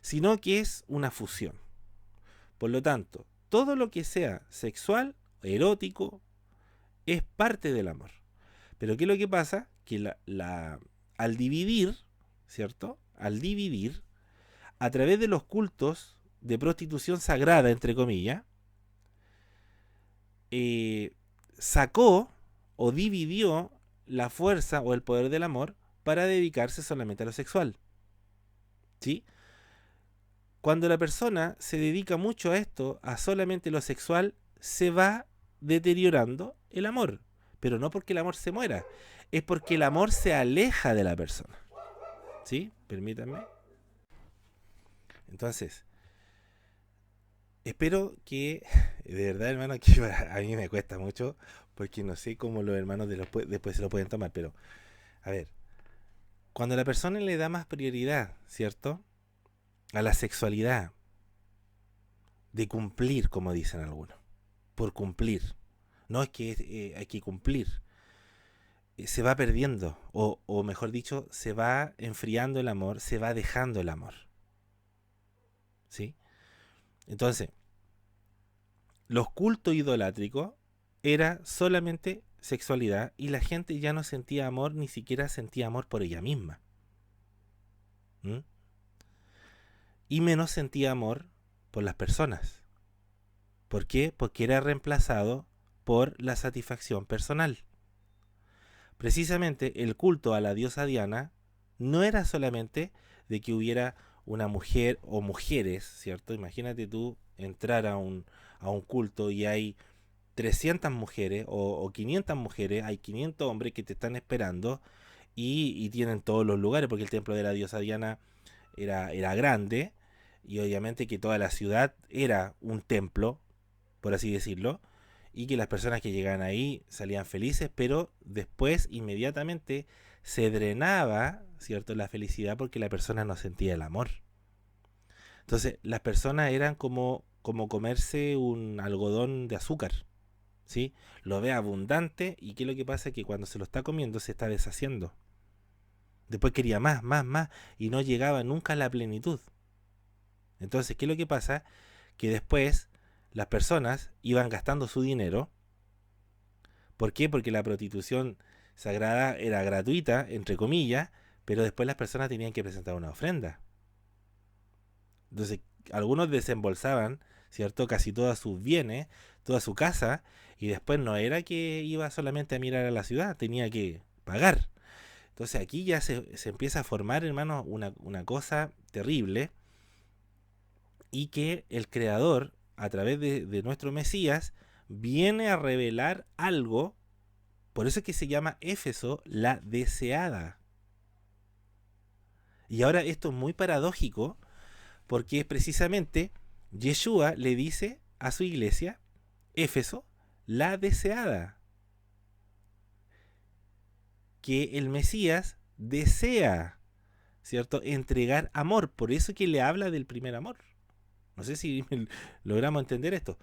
sino que es una fusión. Por lo tanto, todo lo que sea sexual, erótico, es parte del amor. Pero ¿qué es lo que pasa? Que al dividir, ¿cierto? Al dividir, a través de los cultos de prostitución sagrada, entre comillas, sacó o dividió la fuerza o el poder del amor para dedicarse solamente a lo sexual. ¿Sí? Cuando la persona se dedica mucho a esto, a solamente lo sexual, se va deteriorando el amor. Pero no porque el amor se muera, es porque el amor se aleja de la persona. ¿Sí? Permítanme. Entonces, espero que, de verdad, hermano, que a mí me cuesta mucho, porque no sé cómo los hermanos después se lo pueden tomar, pero, a ver, cuando la persona le da más prioridad, ¿cierto? A la sexualidad, de cumplir, como dicen algunos, por cumplir. No es que hay que cumplir. Se va perdiendo, o mejor dicho, se va enfriando el amor, se va dejando el amor. ¿Sí? Entonces, los cultos idolátricos era solamente sexualidad y la gente ya no sentía amor, ni siquiera sentía amor por ella misma. ¿Mm? Y menos sentía amor por las personas. ¿Por qué? Porque era reemplazado por la satisfacción personal. Precisamente el culto a la diosa Diana no era solamente de que hubiera una mujer o mujeres, ¿cierto? Imagínate tú entrar a un culto y hay 300 mujeres o 500 mujeres, hay 500 hombres que te están esperando y tienen todos los lugares, porque el templo de la diosa Diana era grande y obviamente que toda la ciudad era un templo, por así decirlo, y que las personas que llegaban ahí salían felices, pero después inmediatamente se drenaba, ¿cierto?, la felicidad porque la persona no sentía el amor. Entonces las personas eran como comerse un algodón de azúcar, ¿sí? Lo ve abundante y ¿qué es lo que pasa? Que cuando se lo está comiendo se está deshaciendo. Después quería más, más, más y no llegaba nunca a la plenitud. Entonces, ¿qué es lo que pasa? Que después las personas iban gastando su dinero. ¿Por qué? Porque la prostitución sagrada era gratuita, entre comillas, pero después las personas tenían que presentar una ofrenda. Entonces, algunos desembolsaban, ¿cierto? Casi todos sus bienes, toda su casa, y después no era que iba solamente a mirar a la ciudad, tenía que pagar. Entonces aquí ya se empieza a formar, hermano, una cosa terrible, y que el Creador, a través de nuestro Mesías, viene a revelar algo. Por eso es que se llama Éfeso la deseada. Y ahora esto es muy paradójico, porque es precisamente Yeshua le dice a su iglesia, Éfeso, la deseada, que el Mesías desea, ¿cierto?, entregar amor. Por eso que le habla del primer amor. No sé si logramos entender esto.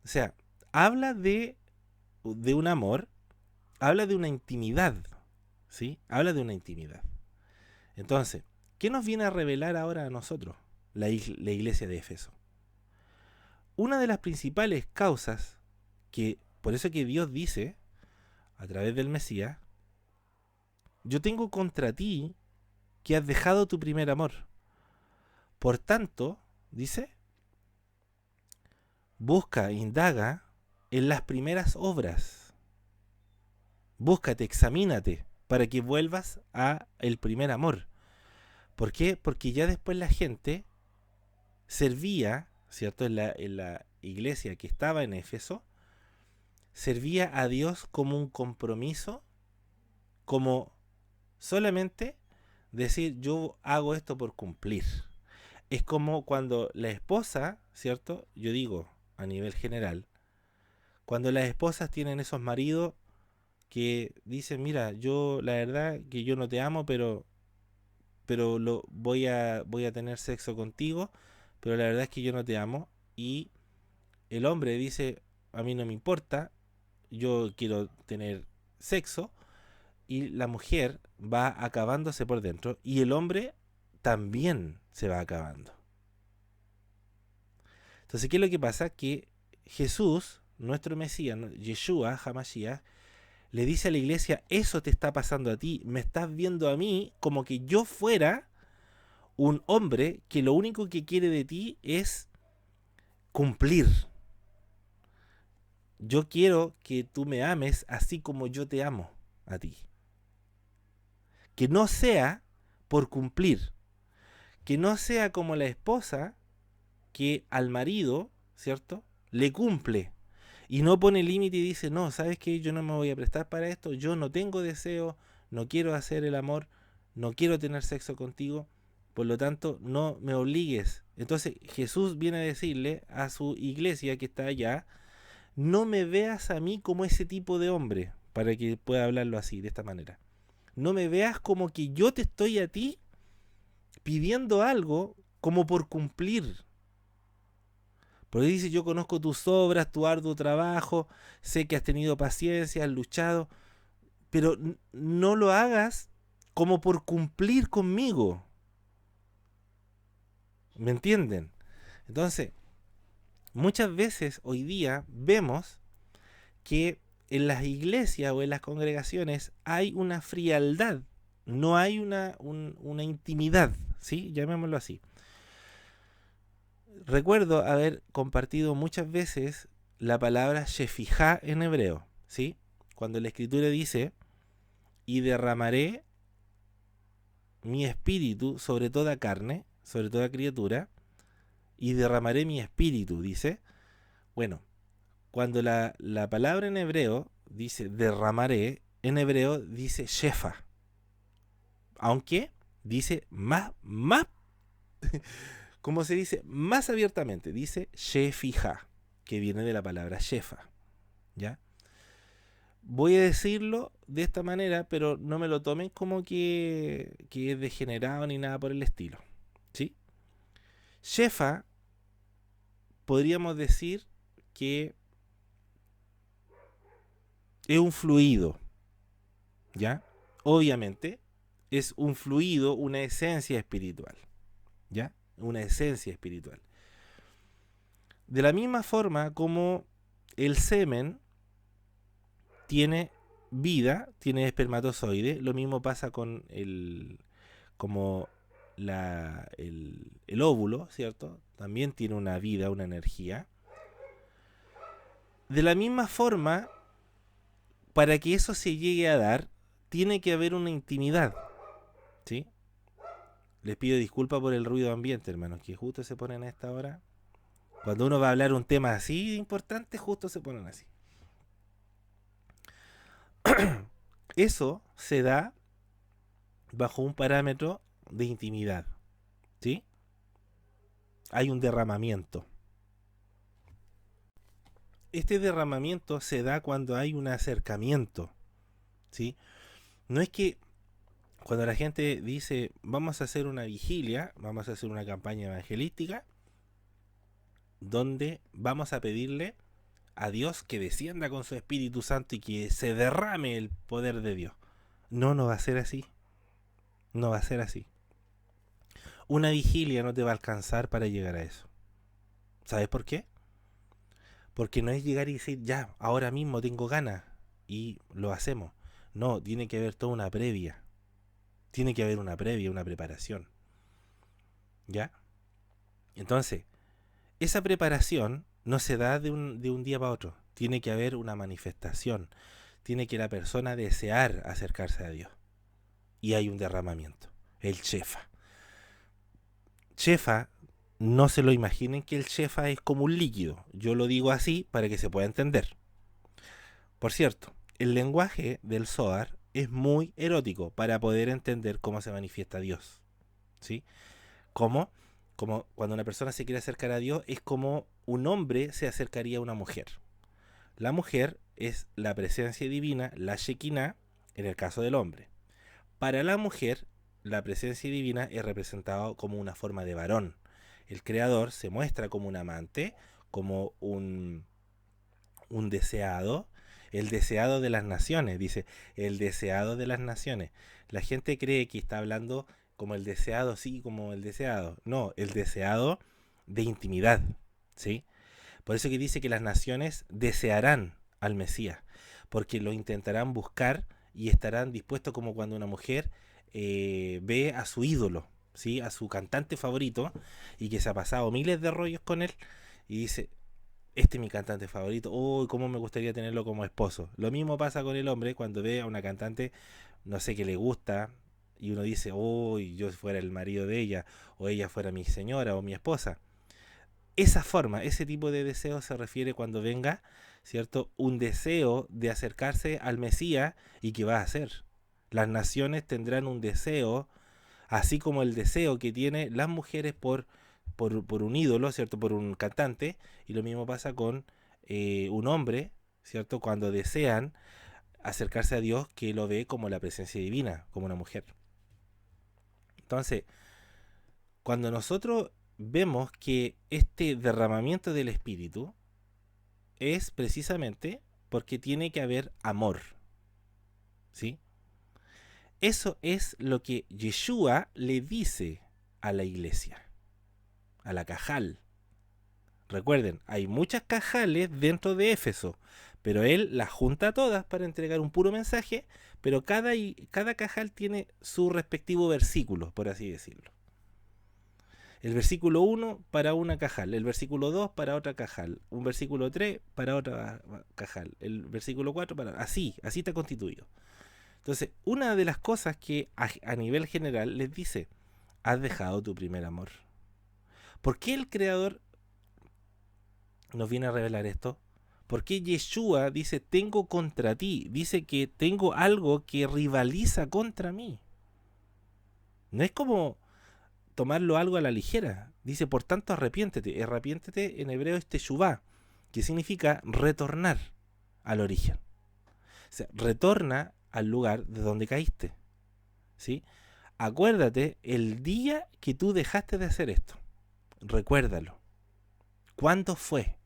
O sea, habla de un amor, habla de una intimidad, ¿sí? Habla de una intimidad. Entonces, ¿qué nos viene a revelar ahora a nosotros la iglesia de Éfeso? Una de las principales causas que, por eso que Dios dice, a través del Mesías, yo tengo contra ti que has dejado tu primer amor. Por tanto, dice, busca, indaga en las primeras obras. Búscate, examínate, para que vuelvas a el primer amor. ¿Por qué? Porque ya después la gente servía, ¿cierto? En la iglesia que estaba en Éfeso, servía a Dios como un compromiso, como solamente decir yo hago esto por cumplir. Es como cuando la esposa, ¿cierto? Yo digo a nivel general, cuando las esposas tienen esos maridos que dicen, mira, yo la verdad que yo no te amo, pero voy a tener sexo contigo, pero la verdad es que yo no te amo. Y el hombre dice, a mí no me importa, yo quiero tener sexo, y la mujer va acabándose por dentro y el hombre también se va acabando. Entonces, ¿qué es lo que pasa? Que Jesús, nuestro Mesías, Yeshua, Hamashiach, le dice a la iglesia, eso te está pasando a ti, me estás viendo a mí como que yo fuera un hombre que lo único que quiere de ti es cumplir. Yo quiero que tú me ames así como yo te amo a ti. Que no sea por cumplir. Que no sea como la esposa que al marido, ¿cierto?, le cumple y no pone límite y dice, no, ¿sabes qué? Yo no me voy a prestar para esto, yo no tengo deseo, no quiero hacer el amor, no quiero tener sexo contigo, por lo tanto, no me obligues. Entonces Jesús viene a decirle a su iglesia que está allá, no me veas a mí como ese tipo de hombre, para que pueda hablarlo así, de esta manera. No me veas como que yo te estoy a ti pidiendo algo como por cumplir. Porque dice, yo conozco tus obras, tu arduo trabajo, sé que has tenido paciencia, has luchado, pero no lo hagas como por cumplir conmigo. ¿Me entienden? Entonces, muchas veces hoy día vemos que en las iglesias o en las congregaciones hay una frialdad, no hay una intimidad, ¿sí? Llamémoslo así. Recuerdo haber compartido muchas veces la palabra shefijá en hebreo, ¿sí? Cuando la escritura dice, y derramaré mi espíritu sobre toda carne, sobre toda criatura, y derramaré mi espíritu, dice. Bueno, cuando la palabra en hebreo dice derramaré, en hebreo dice shefa, aunque dice más, como se dice más abiertamente, dice shefija, que viene de la palabra shefa, ¿ya? Voy a decirlo de esta manera, pero no me lo tomen como que es degenerado ni nada por el estilo, ¿sí? Shefa, podríamos decir que es un fluido, ¿ya? Obviamente es un fluido, una esencia espiritual, ¿ya? Una esencia espiritual. De la misma forma como el semen tiene vida, tiene espermatozoide, lo mismo pasa con como el óvulo, ¿cierto? También tiene una vida, una energía. De la misma forma, para que eso se llegue a dar, tiene que haber una intimidad, ¿sí? Les pido disculpas por el ruido ambiente, hermanos, que justo se ponen a esta hora. Cuando uno va a hablar un tema así de importante, justo se ponen así. Eso se da bajo un parámetro de intimidad, ¿sí? Hay un derramamiento. Este derramamiento se da cuando hay un acercamiento, ¿sí? No es que cuando la gente dice vamos a hacer una vigilia, vamos a hacer una campaña evangelística, donde vamos a pedirle a Dios que descienda con su Espíritu Santo y que se derrame el poder de Dios. No, no va a ser así. No va a ser así. Una vigilia no te va a alcanzar para llegar a eso. ¿Sabes por qué? Porque no es llegar y decir, ya, ahora mismo tengo ganas y lo hacemos. No, tiene que haber toda una previa. Tiene que haber una previa, una preparación. ¿Ya? Entonces, esa preparación no se da de un día para otro. Tiene que haber una manifestación. Tiene que la persona desear acercarse a Dios. Y hay un derramamiento. El chefa. Chefa, no se lo imaginen que el chefa es como un líquido. Yo lo digo así para que se pueda entender. Por cierto, el lenguaje del Zohar es muy erótico para poder entender cómo se manifiesta Dios. ¿Sí? ¿Cómo? Como cuando una persona se quiere acercar a Dios, es como un hombre se acercaría a una mujer. La mujer es la presencia divina, la Shekinah, en el caso del hombre. Para la mujer, la presencia divina es representada como una forma de varón. El creador se muestra como un amante, como un deseado, el deseado de las naciones, dice, el deseado de las naciones. La gente cree que está hablando como el deseado, sí, como el deseado. No, el deseado de intimidad, ¿sí? Por eso que dice que las naciones desearán al Mesías, porque lo intentarán buscar y estarán dispuestos como cuando una mujer ve a su ídolo, ¿sí? A su cantante favorito, y que se ha pasado miles de rollos con él, y dice, este es mi cantante favorito, oh, cómo me gustaría tenerlo como esposo. Lo mismo pasa con el hombre cuando ve a una cantante, no sé, que le gusta, y uno dice, oh, yo fuera el marido de ella, o ella fuera mi señora o mi esposa. Esa forma, ese tipo de deseo se refiere cuando venga, ¿cierto? Un deseo de acercarse al Mesías y que va a hacer. Las naciones tendrán un deseo, así como el deseo que tienen las mujeres por un ídolo, ¿cierto? Por un cantante, y lo mismo pasa con un hombre, ¿cierto? Cuando desean acercarse a Dios, que lo ve como la presencia divina, como una mujer. Entonces, cuando nosotros vemos que este derramamiento del Espíritu es precisamente porque tiene que haber amor, ¿sí? Eso es lo que Yeshua le dice a la iglesia, a la cajal. Recuerden, hay muchas cajales dentro de Éfeso, pero él las junta todas para entregar un puro mensaje, pero cada cajal tiene su respectivo versículo, por así decirlo. El versículo 1 para una cajal, el versículo 2 para otra cajal, un versículo 3 para otra cajal, el versículo 4 para... Así está constituido. Entonces, una de las cosas que a nivel general les dice, has dejado tu primer amor. ¿Por qué el Creador nos viene a revelar esto? ¿Por qué Yeshua dice, tengo contra ti? Dice que tengo algo que rivaliza contra mí. No es como tomarlo algo a la ligera. Dice, por tanto, arrepiéntete. Arrepiéntete en hebreo es teshuvá, que significa retornar al origen. O sea, retorna al lugar de donde caíste. ¿Sí? Acuérdate el día que tú dejaste de hacer esto. Recuérdalo. ¿Cuándo fue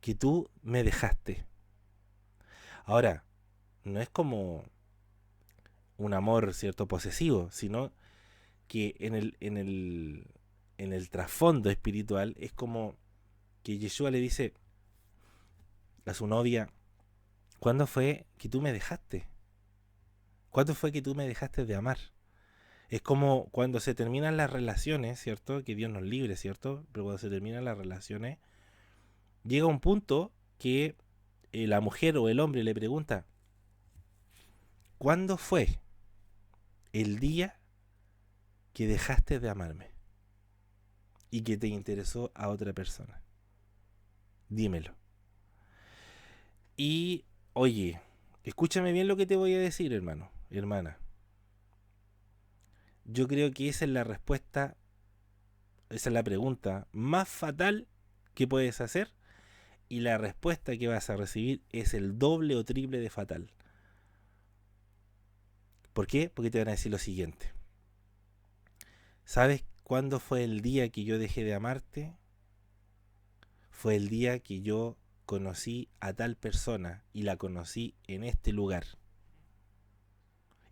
que tú me dejaste? Ahora, no es como un amor, ¿cierto?, posesivo, sino que en el trasfondo espiritual es como que Yeshua le dice a su novia, ¿cuándo fue que tú me dejaste? ¿Cuándo fue que tú me dejaste de amar? Es como cuando se terminan las relaciones, ¿cierto? Que Dios nos libre, ¿cierto? Pero cuando se terminan las relaciones, llega un punto que la mujer o el hombre le pregunta, ¿cuándo fue el día que dejaste de amarme y que te interesó a otra persona? Dímelo. Y, oye, escúchame bien lo que te voy a decir, hermano, hermana. Yo creo que esa es la respuesta, esa es la pregunta más fatal que puedes hacer, y la respuesta que vas a recibir es el doble o triple de fatal. ¿Por qué? Porque te van a decir lo siguiente. ¿Sabes cuándo fue el día que yo dejé de amarte? Fue el día que yo conocí a tal persona y la conocí en este lugar.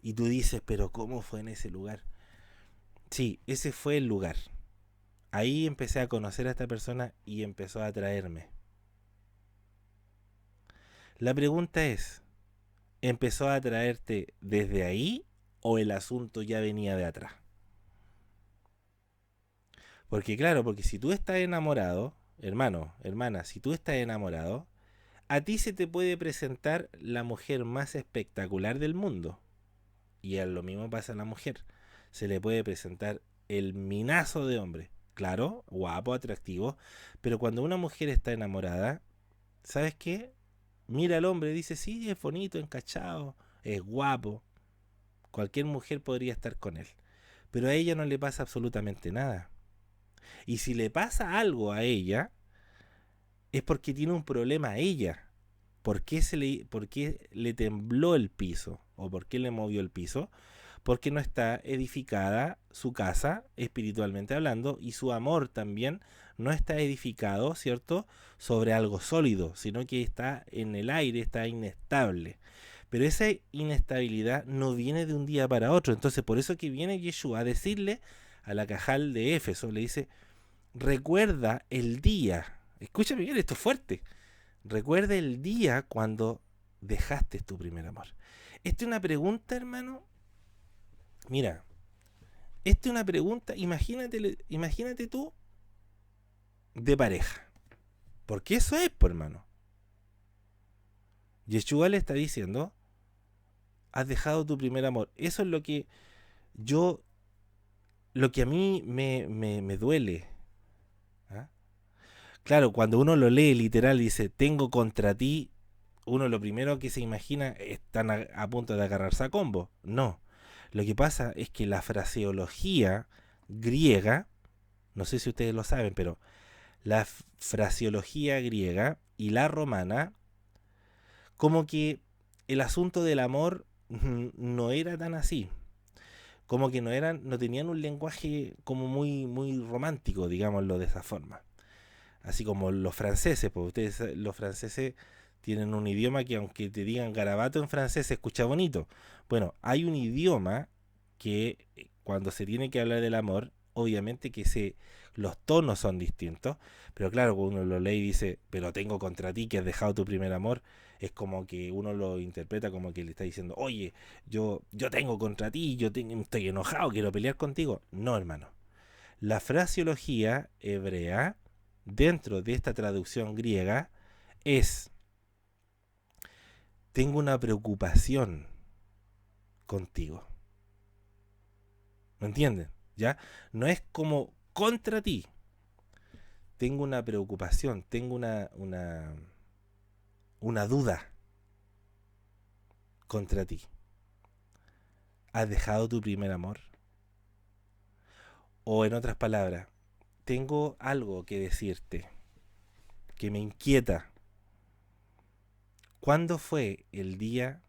Y tú dices, pero ¿cómo fue en ese lugar? Sí, ese fue el lugar. Ahí empecé a conocer a esta persona y empezó a atraerme. La pregunta es, ¿empezó a atraerte desde ahí o el asunto ya venía de atrás? Porque claro, porque si tú estás enamorado, hermano, hermana, si tú estás enamorado, a ti se te puede presentar la mujer más espectacular del mundo. Y a lo mismo pasa a la mujer. Se le puede presentar el minazo de hombre. Claro, guapo, atractivo. Pero cuando una mujer está enamorada, ¿sabes qué? Mira al hombre y dice, sí, es bonito, encachado, es guapo. Cualquier mujer podría estar con él. Pero a ella no le pasa absolutamente nada. Y si le pasa algo a ella, es porque tiene un problema a ella. Por qué le tembló el piso? ¿O por qué le movió el piso? Porque no está edificada su casa, espiritualmente hablando, y su amor también no está edificado, ¿cierto?, sobre algo sólido, sino que está en el aire, está inestable. Pero esa inestabilidad no viene de un día para otro. Entonces, por eso que viene Yeshua a decirle a la Cajal de Éfeso, le dice, recuerda el día, escúchame bien, esto es fuerte, recuerda el día cuando dejaste tu primer amor. Esta es una pregunta, hermano. Mira, esta es una pregunta, imagínate tú, de pareja. Porque eso es, por hermano. Yeshua le está diciendo, has dejado tu primer amor. Eso es yo, lo que a mí me duele. ¿Ah? Claro, cuando uno lo lee literal, dice, tengo contra ti, uno lo primero que se imagina, están a punto de agarrarse a combo. No. Lo que pasa es que la fraseología griega, no sé si ustedes lo saben, pero la fraseología griega y la romana, como que el asunto del amor no era tan así. Como que no tenían un lenguaje como muy romántico, digámoslo de esa forma. Así como los franceses, porque ustedes, los franceses, tienen un idioma que aunque te digan garabato en francés se escucha bonito. Bueno, hay un idioma que cuando se tiene que hablar del amor, obviamente que los tonos son distintos, pero claro, cuando uno lo lee y dice, pero tengo contra ti que has dejado tu primer amor, es como que uno lo interpreta como que le está diciendo, oye, yo tengo contra ti, estoy enojado, quiero pelear contigo. No, hermano. La fraseología hebrea, dentro de esta traducción griega, es, tengo una preocupación contigo. ¿Me entienden? ¿Ya? No es como contra ti. Tengo una preocupación, tengo una duda contra ti. ¿Has dejado tu primer amor? O en otras palabras, tengo algo que decirte que me inquieta. ¿Cuándo fue el día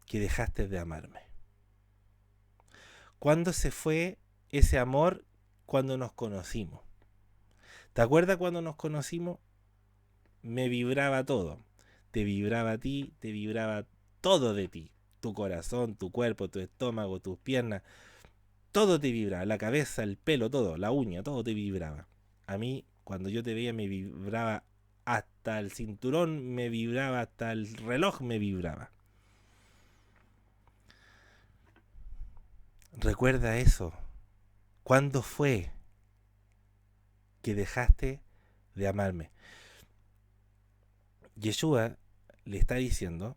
que dejaste de amarme? ¿Cuándo se fue ese amor cuando nos conocimos? ¿Te acuerdas cuando nos conocimos? Me vibraba todo. te vibraba a ti, te vibraba todo de ti. Tu corazón, tu cuerpo, tu estómago, tus piernas, todo te vibraba. La cabeza, el pelo, todo, la uña, todo te vibraba. A mí, cuando yo te veía, me vibraba hasta el cinturón, me vibraba hasta el reloj, me vibraba. Recuerda eso. ¿Cuándo fue que dejaste de amarme? Yeshua le está diciendo,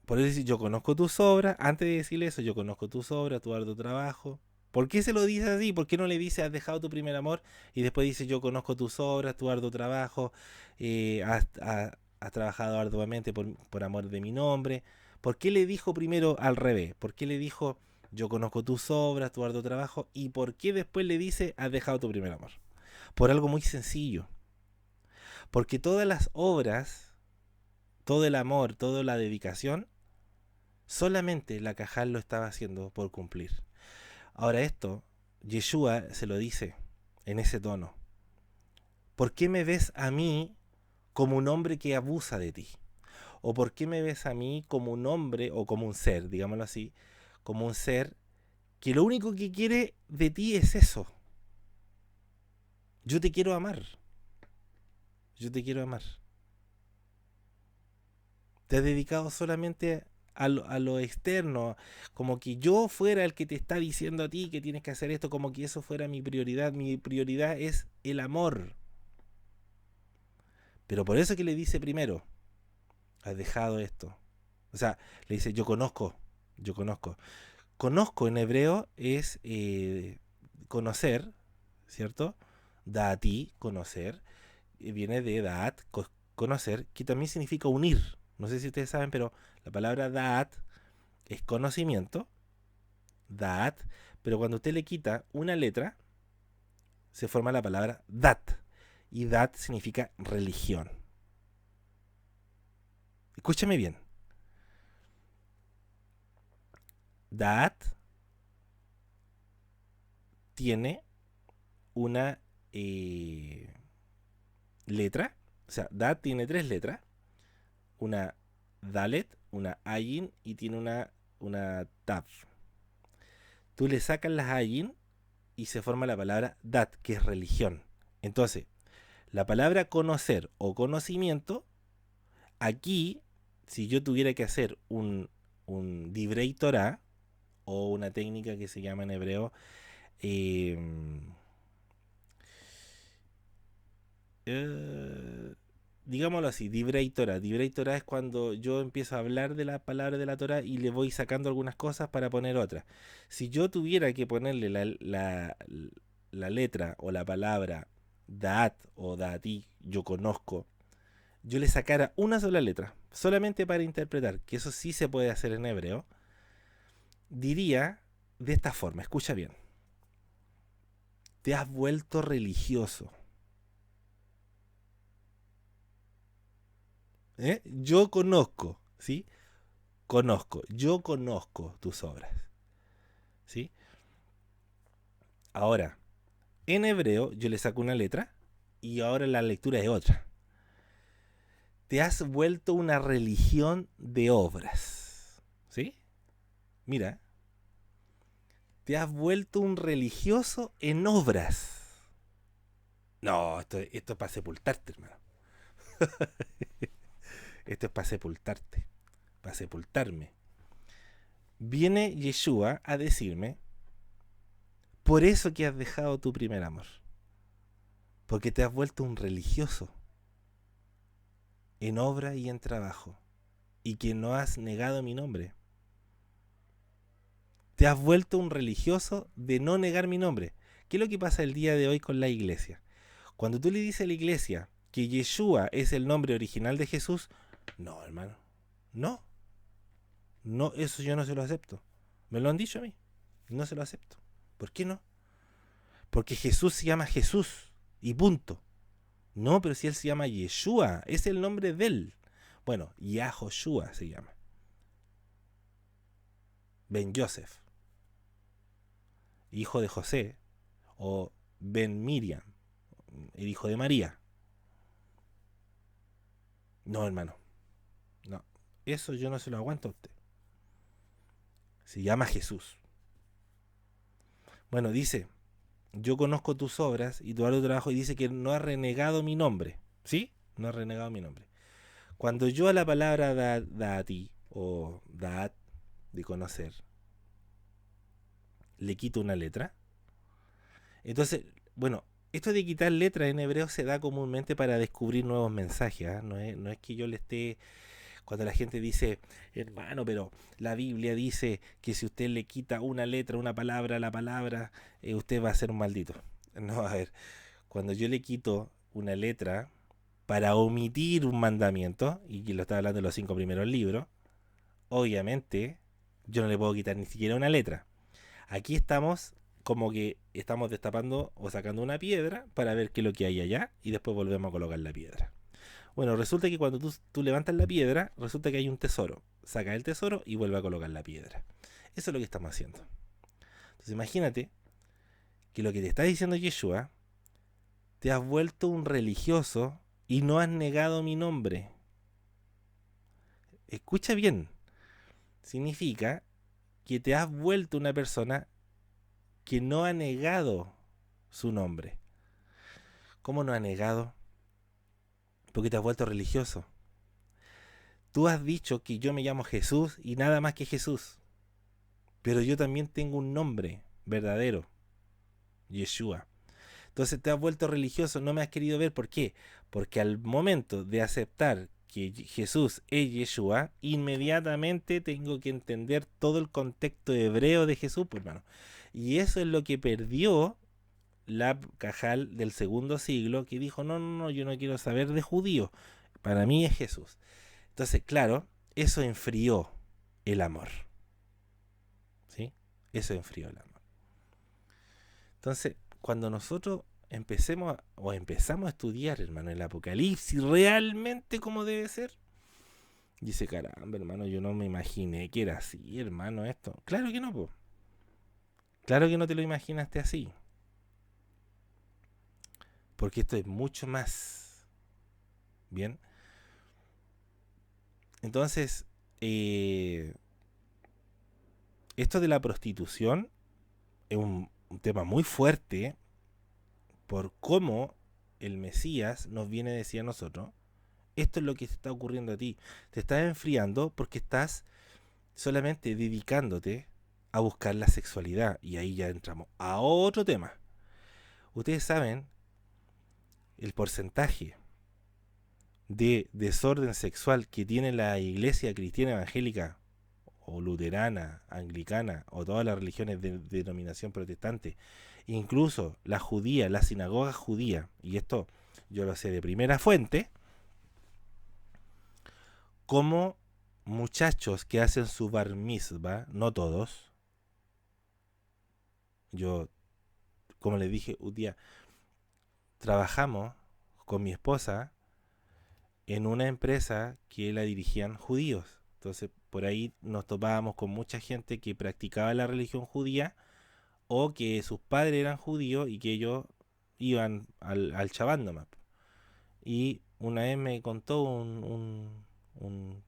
por eso dice, yo conozco tus obras, antes de decirle eso, yo conozco tus obras, tu arduo trabajo. ¿Por qué se lo dice así? ¿Por qué no le dice, has dejado tu primer amor? Y después dice, yo conozco tus obras, tu arduo trabajo, has trabajado arduamente por amor de mi nombre. ¿Por qué le dijo primero al revés? ¿Por qué le dijo, yo conozco tus obras, tu arduo trabajo? ¿Y por qué después le dice, has dejado tu primer amor? Por algo muy sencillo. Porque todas las obras, todo el amor, toda la dedicación, solamente la Cajal lo estaba haciendo por cumplir. Ahora esto, Yeshua se lo dice en ese tono. ¿Por qué me ves a mí como un hombre que abusa de ti? ¿O por qué me ves a mí como un hombre o como un ser, digámoslo así, como un ser que lo único que quiere de ti es eso? Yo te quiero amar. Yo te quiero amar. Te has dedicado solamente a lo externo, como que yo fuera el que te está diciendo a ti que tienes que hacer esto, como que eso fuera mi prioridad. Mi prioridad es el amor. Pero por eso que le dice primero, has dejado esto. O sea, le dice, yo conozco, yo conozco. Conozco en hebreo es conocer, ¿cierto? Da'ati, conocer, viene de da'at, conocer, que también significa unir. No sé si ustedes saben, pero la palabra da'at es conocimiento, da'at, pero cuando usted le quita una letra, se forma la palabra dat. Y dat significa religión. Escúchame bien. Da'at tiene una letra, o sea, Da'at tiene tres letras, una Dalet, una Ayin y tiene una Tav. Tú le sacas las Ayin y se forma la palabra Dat, que es religión. Entonces, la palabra conocer o conocimiento, aquí, si yo tuviera que hacer un Divrei Torah, o una técnica que se llama en hebreo eh, digámoslo así, Divrei Torah. Divrei Torah es cuando yo empiezo a hablar de la palabra de la Torah y le voy sacando algunas cosas para poner otras. Si yo tuviera que ponerle la letra o la palabra Da'at o Da'ati, yo conozco, yo le sacara una sola letra, solamente para interpretar, que eso sí se puede hacer en hebreo, diría de esta forma, escucha bien. Te has vuelto religioso. Yo conozco, ¿sí? Conozco, yo conozco tus obras, ¿sí? Ahora, en hebreo yo le saco una letra y ahora la lectura es otra. Te has vuelto una religión de obras, ¿sí? Mira, te has vuelto un religioso en obras. No, esto es para sepultarte, hermano. Esto es para sepultarte, para sepultarme. Viene Yeshua a decirme, por eso que has dejado tu primer amor. Porque te has vuelto un religioso en obra y en trabajo. Y que no has negado mi nombre. Te has vuelto un religioso de no negar mi nombre. ¿Qué es lo que pasa el día de hoy con la iglesia? Cuando tú le dices a la iglesia que Yeshua es el nombre original de Jesús, no, hermano. No. No, eso yo no se lo acepto. Me lo han dicho a mí. No se lo acepto. ¿Por qué no? Porque Jesús se llama Jesús. Y punto. No, pero si él se llama Yeshua, es el nombre de él. Bueno, Yahoshua se llama. Ben Joseph, hijo de José, o Ben Miriam, el hijo de María. No, hermano. Eso yo no se lo aguanto a usted. Se llama Jesús. Bueno, dice, yo conozco tus obras y tu arduo trabajo, y dice que no ha renegado mi nombre. ¿Sí? No ha renegado mi nombre. Cuando yo a la palabra da a ti, o da de conocer, le quito una letra, entonces, bueno, esto de quitar letras en hebreo se da comúnmente para descubrir nuevos mensajes. ¿Eh? No es que yo le esté... Cuando la gente dice, hermano, pero la Biblia dice que si usted le quita una letra, una palabra a la palabra, usted va a ser un maldito. No, a ver, cuando yo le quito una letra para omitir un mandamiento, y que lo está hablando en los 5 primeros libros, obviamente yo no le puedo quitar ni siquiera una letra. Aquí estamos como que estamos destapando o sacando una piedra para ver qué es lo que hay allá y después volvemos a colocar la piedra. Bueno, resulta que cuando tú levantas la piedra, resulta que hay un tesoro. Saca el tesoro y vuelve a colocar la piedra. Eso es lo que estamos haciendo. Entonces imagínate que lo que te está diciendo Yeshua, te has vuelto un religioso y no has negado mi nombre. Escucha bien. Significa que te has vuelto una persona que no ha negado su nombre. ¿Cómo no ha negado? Porque te has vuelto religioso. Tú has dicho que yo me llamo Jesús y nada más que Jesús. Pero yo también tengo un nombre verdadero, Yeshua. Entonces te has vuelto religioso, no me has querido ver. ¿Por qué? Porque al momento de aceptar que Jesús es Yeshua, inmediatamente tengo que entender todo el contexto hebreo de Jesús, pues, hermano. Y eso es lo que perdió la Cajal del segundo siglo, que dijo, no, yo no quiero saber de judíos, para mí es Jesús. Entonces, claro, eso enfrió el amor. ¿Sí? Eso enfrió el amor. Entonces, cuando nosotros empezamos a estudiar, hermano, el Apocalipsis realmente como debe ser, dice, caramba, hermano, yo no me imaginé que era así, hermano, esto. Claro que no, po. Claro que no te lo imaginaste así. Porque esto es mucho más. Bien. Entonces, esto de la prostitución es un tema muy fuerte por cómo el Mesías nos viene a decir a nosotros, esto es lo que te está ocurriendo a ti. Te estás enfriando porque estás solamente dedicándote a buscar la sexualidad. Y ahí ya entramos a otro tema. Ustedes saben el porcentaje de desorden sexual que tiene la iglesia cristiana evangélica o luterana, anglicana o todas las religiones de denominación protestante, incluso la judía, la sinagoga judía, y esto yo lo sé de primera fuente, como muchachos que hacen su bar mitzvah, no todos, yo, como les dije un día, trabajamos con mi esposa en una empresa que la dirigían judíos. Entonces, por ahí nos topábamos con mucha gente que practicaba la religión judía o que sus padres eran judíos y que ellos iban al Shabbat nomás. Y una vez me contó uno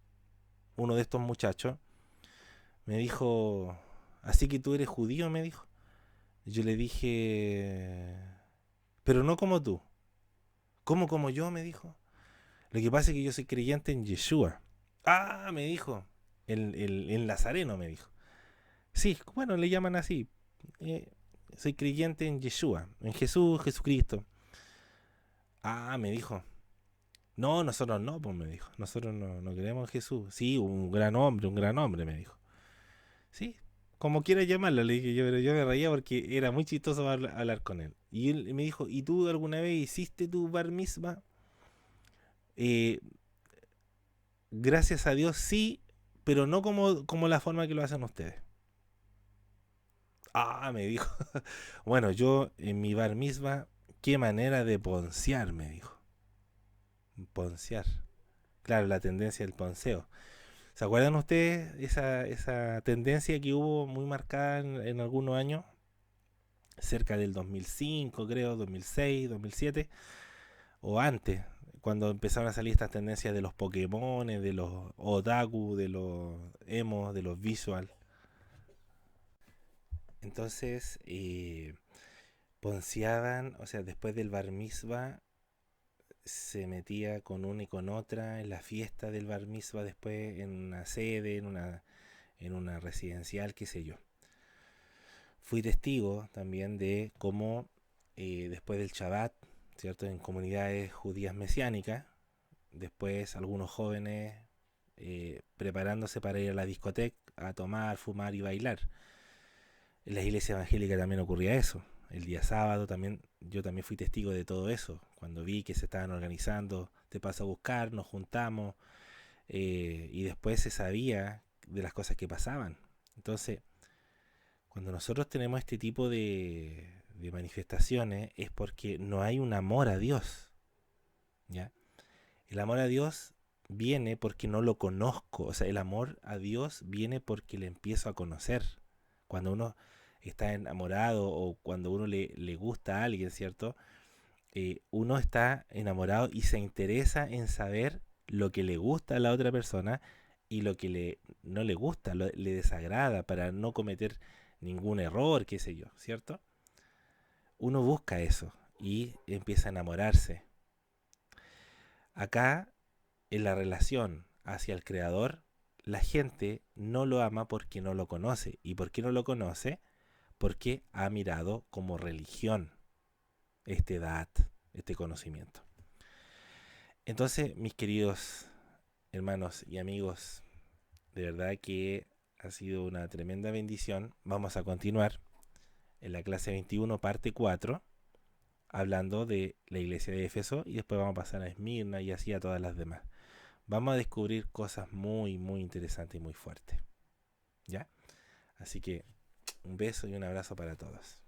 de estos muchachos, me dijo, así que tú eres judío, me dijo. Y yo le dije, pero no como tú. ¿Cómo como yo? Me dijo. Lo que pasa es que yo soy creyente en Yeshua. Ah, me dijo. El Nazareno, me dijo. Sí, bueno, le llaman así. Soy creyente en Yeshua, en Jesús, Jesucristo. Ah, me dijo. No, nosotros no, pues me dijo. Nosotros no queremos a Jesús. Sí, un gran hombre, me dijo. Sí, como quiera llamarlo, le dije yo, pero yo me reía porque era muy chistoso hablar con él. Y él me dijo, ¿y tú alguna vez hiciste tu bar mitzvah? Eh, Gracias a Dios sí, pero no como la forma que lo hacen ustedes. Ah, me dijo. Bueno, yo en mi bar mitzvah, qué manera de poncear, me dijo. Poncear. Claro, la tendencia del ponceo. ¿Se acuerdan ustedes esa tendencia que hubo muy marcada en algunos años? Cerca del 2005, creo, 2006, 2007, o antes. cuando empezaron a salir estas tendencias de los Pokémon, de los otaku, de los emos, de los visual. Entonces, ponceaban, o sea, después del bar mitzvah, se metía con una y con otra en la fiesta del bar mitzvah, después en una sede, en una residencial, qué sé yo. Fui testigo también de cómo después del Shabbat, ¿cierto? En comunidades judías mesiánicas, después algunos jóvenes preparándose para ir a la discoteca a tomar, fumar y bailar. En las iglesias evangélicas también ocurría eso. El día sábado también, yo también fui testigo de todo eso. Cuando vi que se estaban organizando, te paso a buscar, nos juntamos, y después se sabía de las cosas que pasaban. Entonces, cuando nosotros tenemos este tipo de manifestaciones es porque no hay un amor a Dios, ¿ya? El amor a Dios viene porque no lo conozco, o sea, el amor a Dios viene porque le empiezo a conocer. Cuando uno está enamorado o cuando uno le gusta a alguien, ¿cierto? Uno está enamorado y se interesa en saber lo que le gusta a la otra persona y lo que no le gusta, le desagrada para no cometer ningún error, qué sé yo, ¿cierto? Uno busca eso y empieza a enamorarse. Acá, en la relación hacia el creador, la gente no lo ama porque no lo conoce. ¿Y por qué no lo conoce? Porque ha mirado como religión este dat, este conocimiento. Entonces, mis queridos hermanos y amigos, de verdad que ha sido una tremenda bendición. Vamos a continuar en la clase 21, parte 4, hablando de la iglesia de Éfeso, y después vamos a pasar a Esmirna y así a todas las demás. Vamos a descubrir cosas muy, muy interesantes y muy fuertes. ¿Ya? Así que un beso y un abrazo para todos.